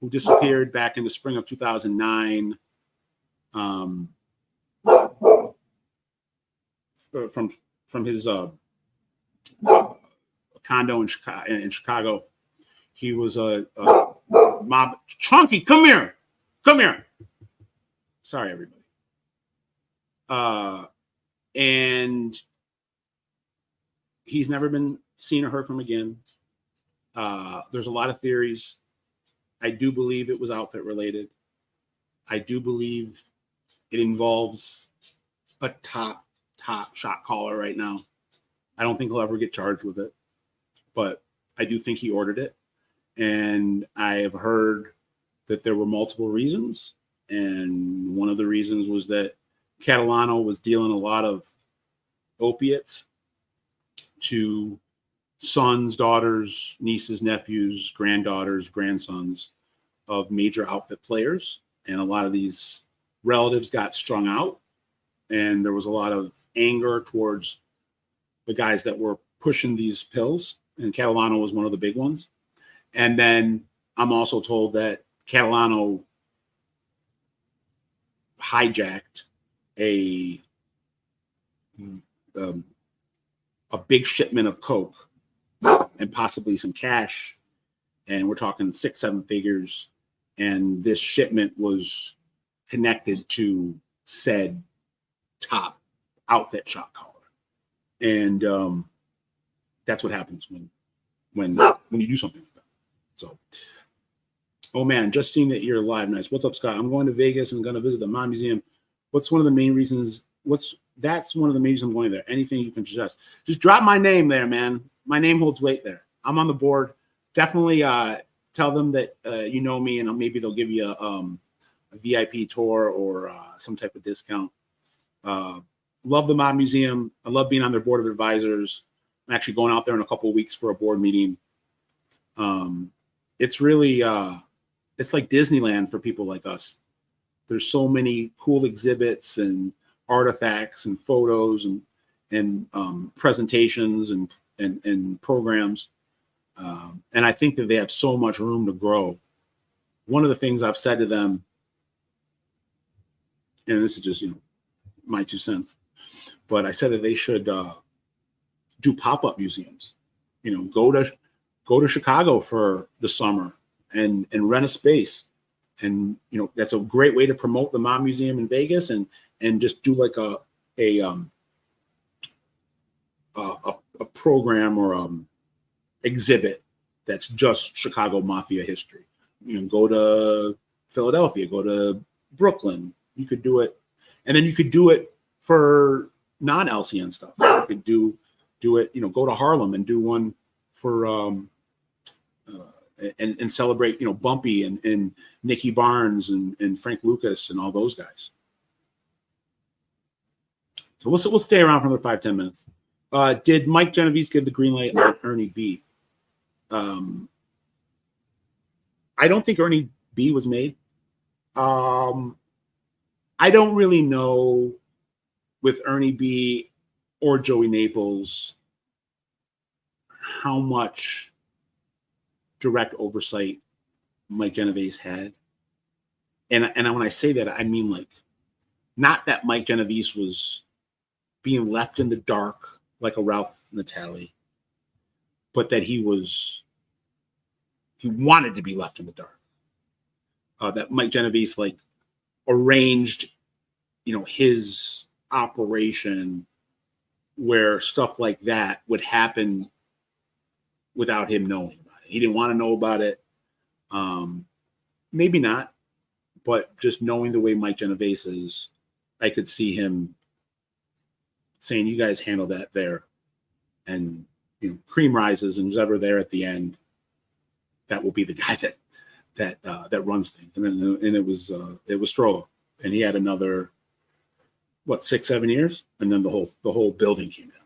who disappeared back in the spring of 2009. From his condo in Chicago. He was a mob. Chunky, come here. Sorry, everybody. And he's never been seen or heard from again. There's a lot of theories. I do believe it was outfit related. I do believe it involves a top shot caller right now. I don't think he'll ever get charged with it, but I do think he ordered it. And I have heard that there were multiple reasons. And one of the reasons was that Catalano was dealing a lot of opiates to sons, daughters, nieces, nephews, granddaughters, grandsons of major outfit players. And a lot of these relatives got strung out. And there was a lot of anger towards the guys that were pushing these pills. And Catalano was one of the big ones. And then I'm also told that Catalano hijacked a big shipment of coke and possibly some cash, and we're talking 6-7 figures, and this shipment was connected to said top outfit shot caller. And that's what happens when you do something like that. So, oh man, just seeing that you're live. Nice. What's up, Scott? I'm going to Vegas and going to visit the Mob Museum. What's one of the main reasons? That's one of the main reasons I'm going there. Anything you can suggest? Just drop my name there, man. My name holds weight there. I'm on the board. Definitely tell them that you know me, and maybe they'll give you a VIP tour or some type of discount. Love the Mob Museum. I love being on their board of advisors. I'm actually going out there in a couple of weeks for a board meeting. It's really it's like Disneyland for people like us. There's so many cool exhibits and artifacts and photos and presentations and programs. And I think that they have so much room to grow. One of the things I've said to them, and this is just, my 2 cents, but I said that they should do pop-up museums. Go to Chicago for the summer and rent a space. And, that's a great way to promote the Mob Museum in Vegas and just do like a program or exhibit that's just Chicago Mafia history. Go to Philadelphia, go to Brooklyn. You could do it. And then you could do it for non-LCN stuff. You could do it, go to Harlem and do one for and celebrate, Bumpy and Nicky Barnes and Frank Lucas and all those guys. So we'll stay around for another 5-10 minutes. Did Mike Genovese give the green light on Ernie B? I don't think Ernie B was made. I don't really know with Ernie B or Joey Naples how much direct oversight Mike Genovese had. And when I say that, I mean like not that Mike Genovese was being left in the dark like a Ralph Natale, but that he wanted to be left in the dark. That Mike Genovese arranged, his operation where stuff like that would happen without him knowing about it. He didn't want to know about it. Maybe not, but just knowing the way Mike Genovese is, I could see him saying, you guys handle that there. And, cream rises, and who's ever there at the end, that will be the guy that runs things. And it was Strollo, and he had another, 6-7 years, and then the whole building came down.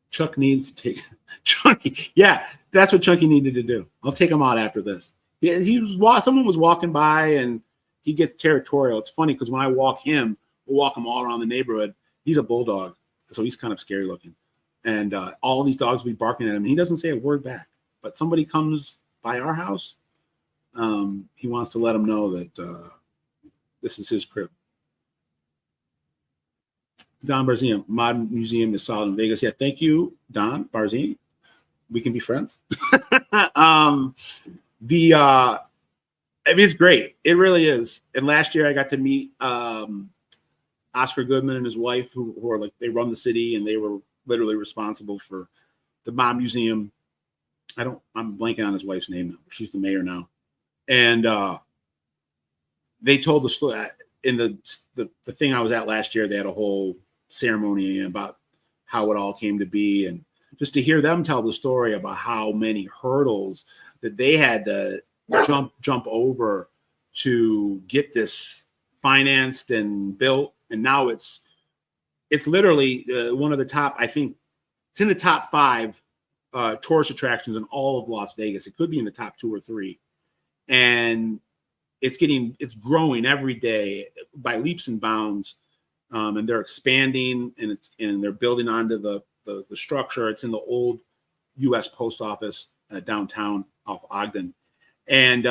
Chuck needs to take Chunky. Yeah, that's what Chunky needed to do. I'll take him out after this. Yeah, someone was walking by, and he gets territorial. It's funny because when I walk him, we'll walk him all around the neighborhood. He's a bulldog, so he's kind of scary looking. And all these dogs will be barking at him. And he doesn't say a word back. But somebody comes by our house, he wants to let them know that this is his crib. Don Barzini, Modern Museum is solid in Vegas. Yeah, thank you, Don Barzini. We can be friends. It's great. It really is. And last year I got to meet Oscar Goodman and his wife, who are they run the city, and they were literally responsible for the Mob Museum. I'm blanking on his wife's name now. She's the mayor now. And they told the story in the thing I was at last year. They had a whole ceremony about how it all came to be, and just to hear them tell the story about how many hurdles that they had to jump over to get this financed and built. And now it's literally one of the top, I think it's in the top 5 tourist attractions in all of Las Vegas. It could be in the top 2 or 3. And it's growing every day by leaps and bounds. And they're expanding, and they're building onto the structure. It's in the old U.S. Post Office downtown off Ogden. And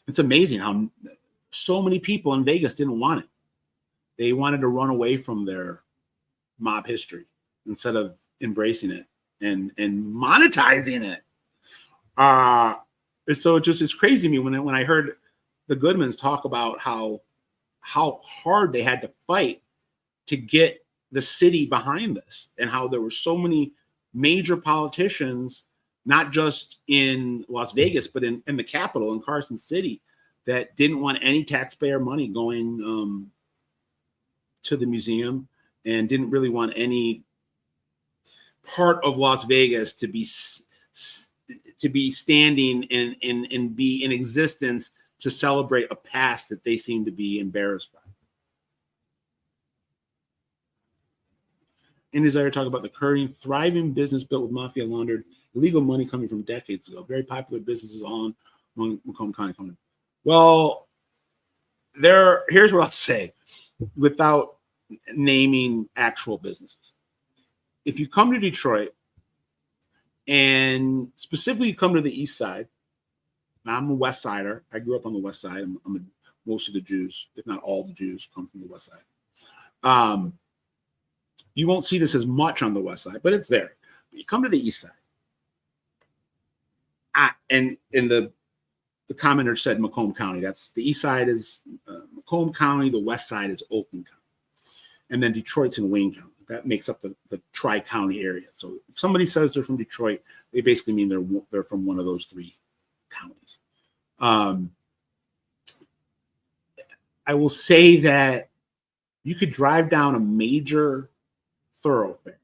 it's amazing how so many people in Vegas didn't want it. They wanted to run away from their mob history instead of embracing it and monetizing it. So it's crazy to me when I heard the Goodmans talk about how hard they had to fight to get the city behind this, and how there were so many major politicians, not just in Las Vegas, but in the capital, in Carson City, that didn't want any taxpayer money going to the museum, and didn't really want any part of Las Vegas to be standing and be in existence to celebrate a past that they seem to be embarrassed by. And as I talk about the current thriving business built with mafia laundered illegal money coming from decades ago, very popular businesses on Macomb County. Well, here's what I'll say without naming actual businesses. If you come to Detroit, and specifically you come to the east side, I'm a West Sider. I grew up on the West Side. Most of the Jews, if not all the Jews, come from the West Side. You won't see this as much on the West Side, but it's there. But you come to the East Side, and the commenter said Macomb County. That's the East Side is Macomb County. The West Side is Oakland County, and then Detroit's in Wayne County. That makes up the tri-county area. So if somebody says they're from Detroit, they basically mean they're from one of those 3 counties. I will say that you could drive down a major thoroughfare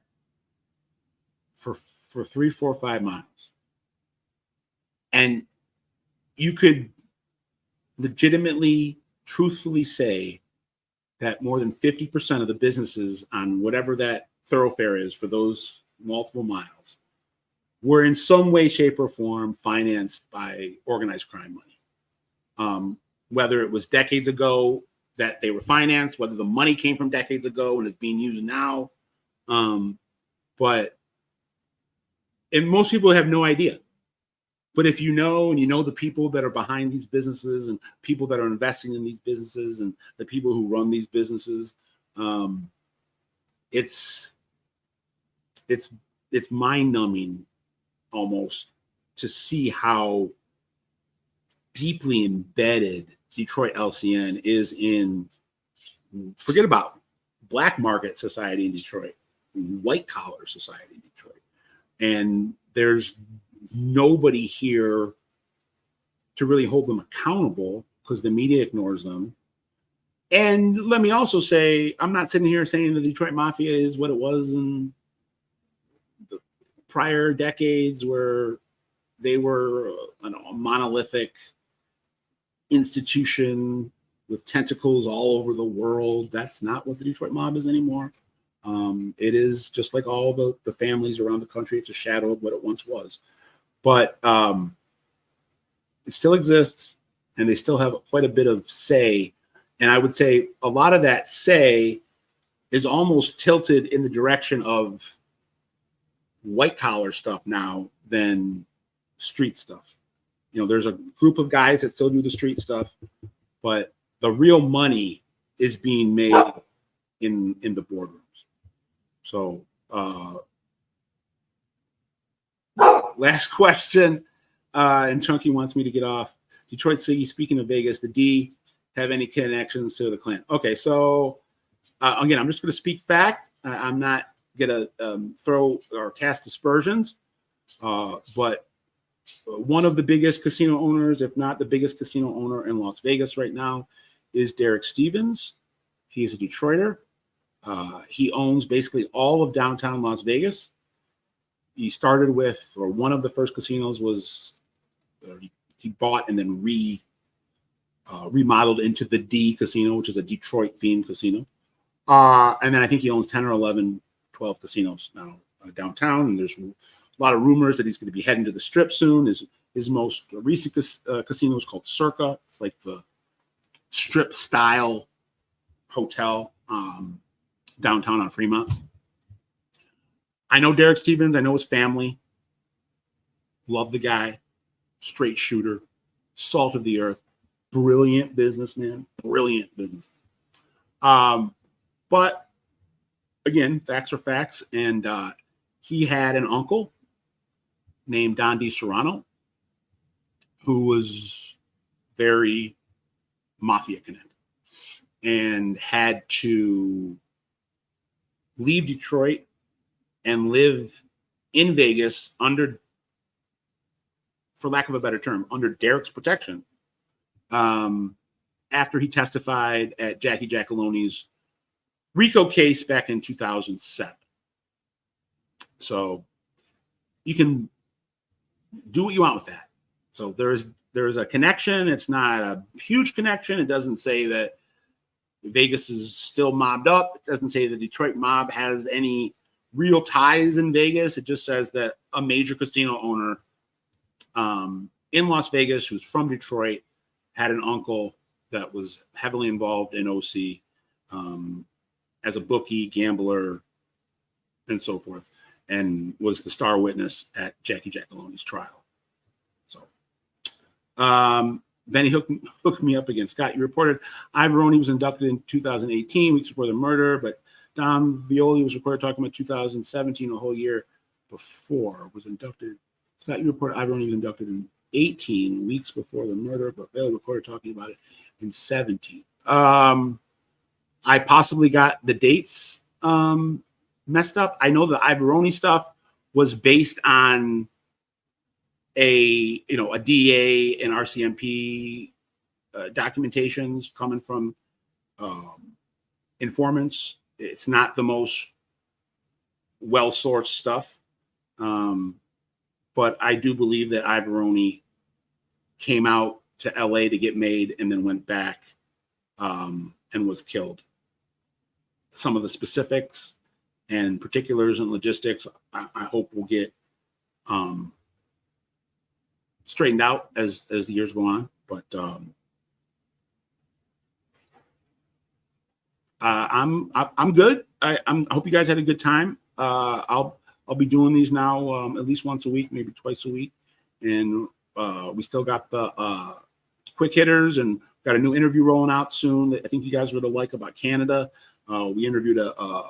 for 3, 4, 5 miles, and you could legitimately, truthfully say that more than 50% of the businesses on whatever that thoroughfare is for those multiple miles were in some way, shape, or form financed by organized crime money. Whether it was decades ago that they were financed, whether the money came from decades ago and is being used now. And most people have no idea. But if you know, and you know the people that are behind these businesses, and people that are investing in these businesses, and the people who run these businesses, it's mind-numbing almost to see how deeply embedded Detroit LCN is in, forget about black market society in Detroit, white collar society in Detroit. And there's nobody here to really hold them accountable because the media ignores them. And let me also say, I'm not sitting here saying the Detroit Mafia is what it was in the prior decades where they were a monolithic institution with tentacles all over the world. That's not what the Detroit mob is anymore. It is just like all the families around the country. It's a shadow of what it once was. But it still exists, and they still have quite a bit of say. And I would say a lot of that say is almost tilted in the direction of white collar stuff now than street stuff. You know, there's a group of guys that still do the street stuff, but the real money is being made in the boardrooms. So last question, and Chunky wants me to get off. Detroit City, speaking of Vegas, the D have any connections to the Klan? Okay, so again, I'm just going to speak fact. I'm not going to throw or cast aspersions, but one of the biggest casino owners, if not the biggest casino owner in Las Vegas right now, is Derek Stevens. He is a Detroiter. He owns basically all of downtown Las Vegas. He started with, or one of the first casinos was, he bought and then remodeled into the D Casino, which is a Detroit-themed casino. And then I think he owns 10 or 11, 12 casinos now downtown. And there's a lot of rumors that he's going to be heading to the Strip soon. His most recent casino is called Circa. It's like the Strip-style hotel downtown on Fremont. I know Derek Stevens. I know his family. Love the guy. Straight shooter. Salt of the earth. Brilliant businessman. Brilliant business. But again, facts are facts. And he had an uncle named Don DiSerrano who was very mafia connected and had to leave Detroit and live in Vegas under, for lack of a better term, under Derek's protection after he testified at Jackie Giacalone's RICO case back in 2007. So you can do what you want with that. So there's a connection. It's not a huge connection. It doesn't say that Vegas is still mobbed up. It doesn't say the Detroit mob has any real ties in Vegas. It just says that a major casino owner in Las Vegas who's from Detroit had an uncle that was heavily involved in OC as a bookie, gambler, and so forth, and was the star witness at Jackie Giacalone's trial. So Benny hooked me up again. Scott, you reported Ivoroni was inducted in 2018, weeks before the murder, but Don Violi was recorded talking about 2017, a whole year before, was inducted. Scott, you reported Ivoroni was inducted in 18, vieks before the murder, but Bailey recorded talking about it in 17. I possibly got the dates messed up. I know the Ivoroni stuff was based on a DA and RCMP documentations coming from informants. It's not the most well-sourced stuff. But I do believe that Ivoroni came out to LA to get made and then went back and was killed. Some of the specifics and particulars and logistics, I hope will get straightened out as the years go on. But I'm good. I hope you guys had a good time. I'll be doing these now at least once a week, maybe twice a week, and we still got the quick hitters and got a new interview rolling out soon that I think you guys would like about Canada. We interviewed a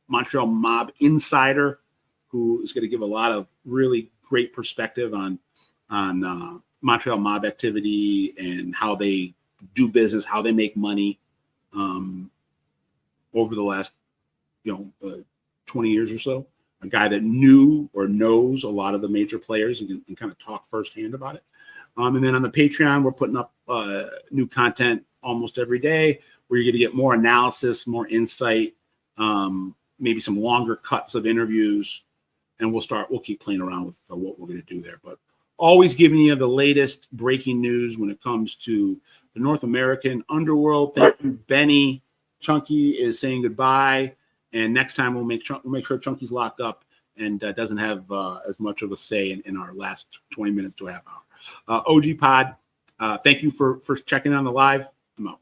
Montreal mob insider who is going to give a lot of really great perspective on Montreal mob activity and how they do business, how they make money over the last 20 years or so. A guy that knew or knows a lot of the major players and can kind of talk firsthand about it. And then on the Patreon, we're putting up new content almost every day where you're going to get more analysis, more insight, maybe some longer cuts of interviews. And we'll keep playing around with what we're going to do there. But always giving you the latest breaking news when it comes to the North American underworld. Thank you, Benny. Chunky is saying goodbye. And next time we'll make sure Chunky's locked up and doesn't have as much of a say in our last 20 minutes to a half hour. OG Pod, thank you for checking on the live. I'm out.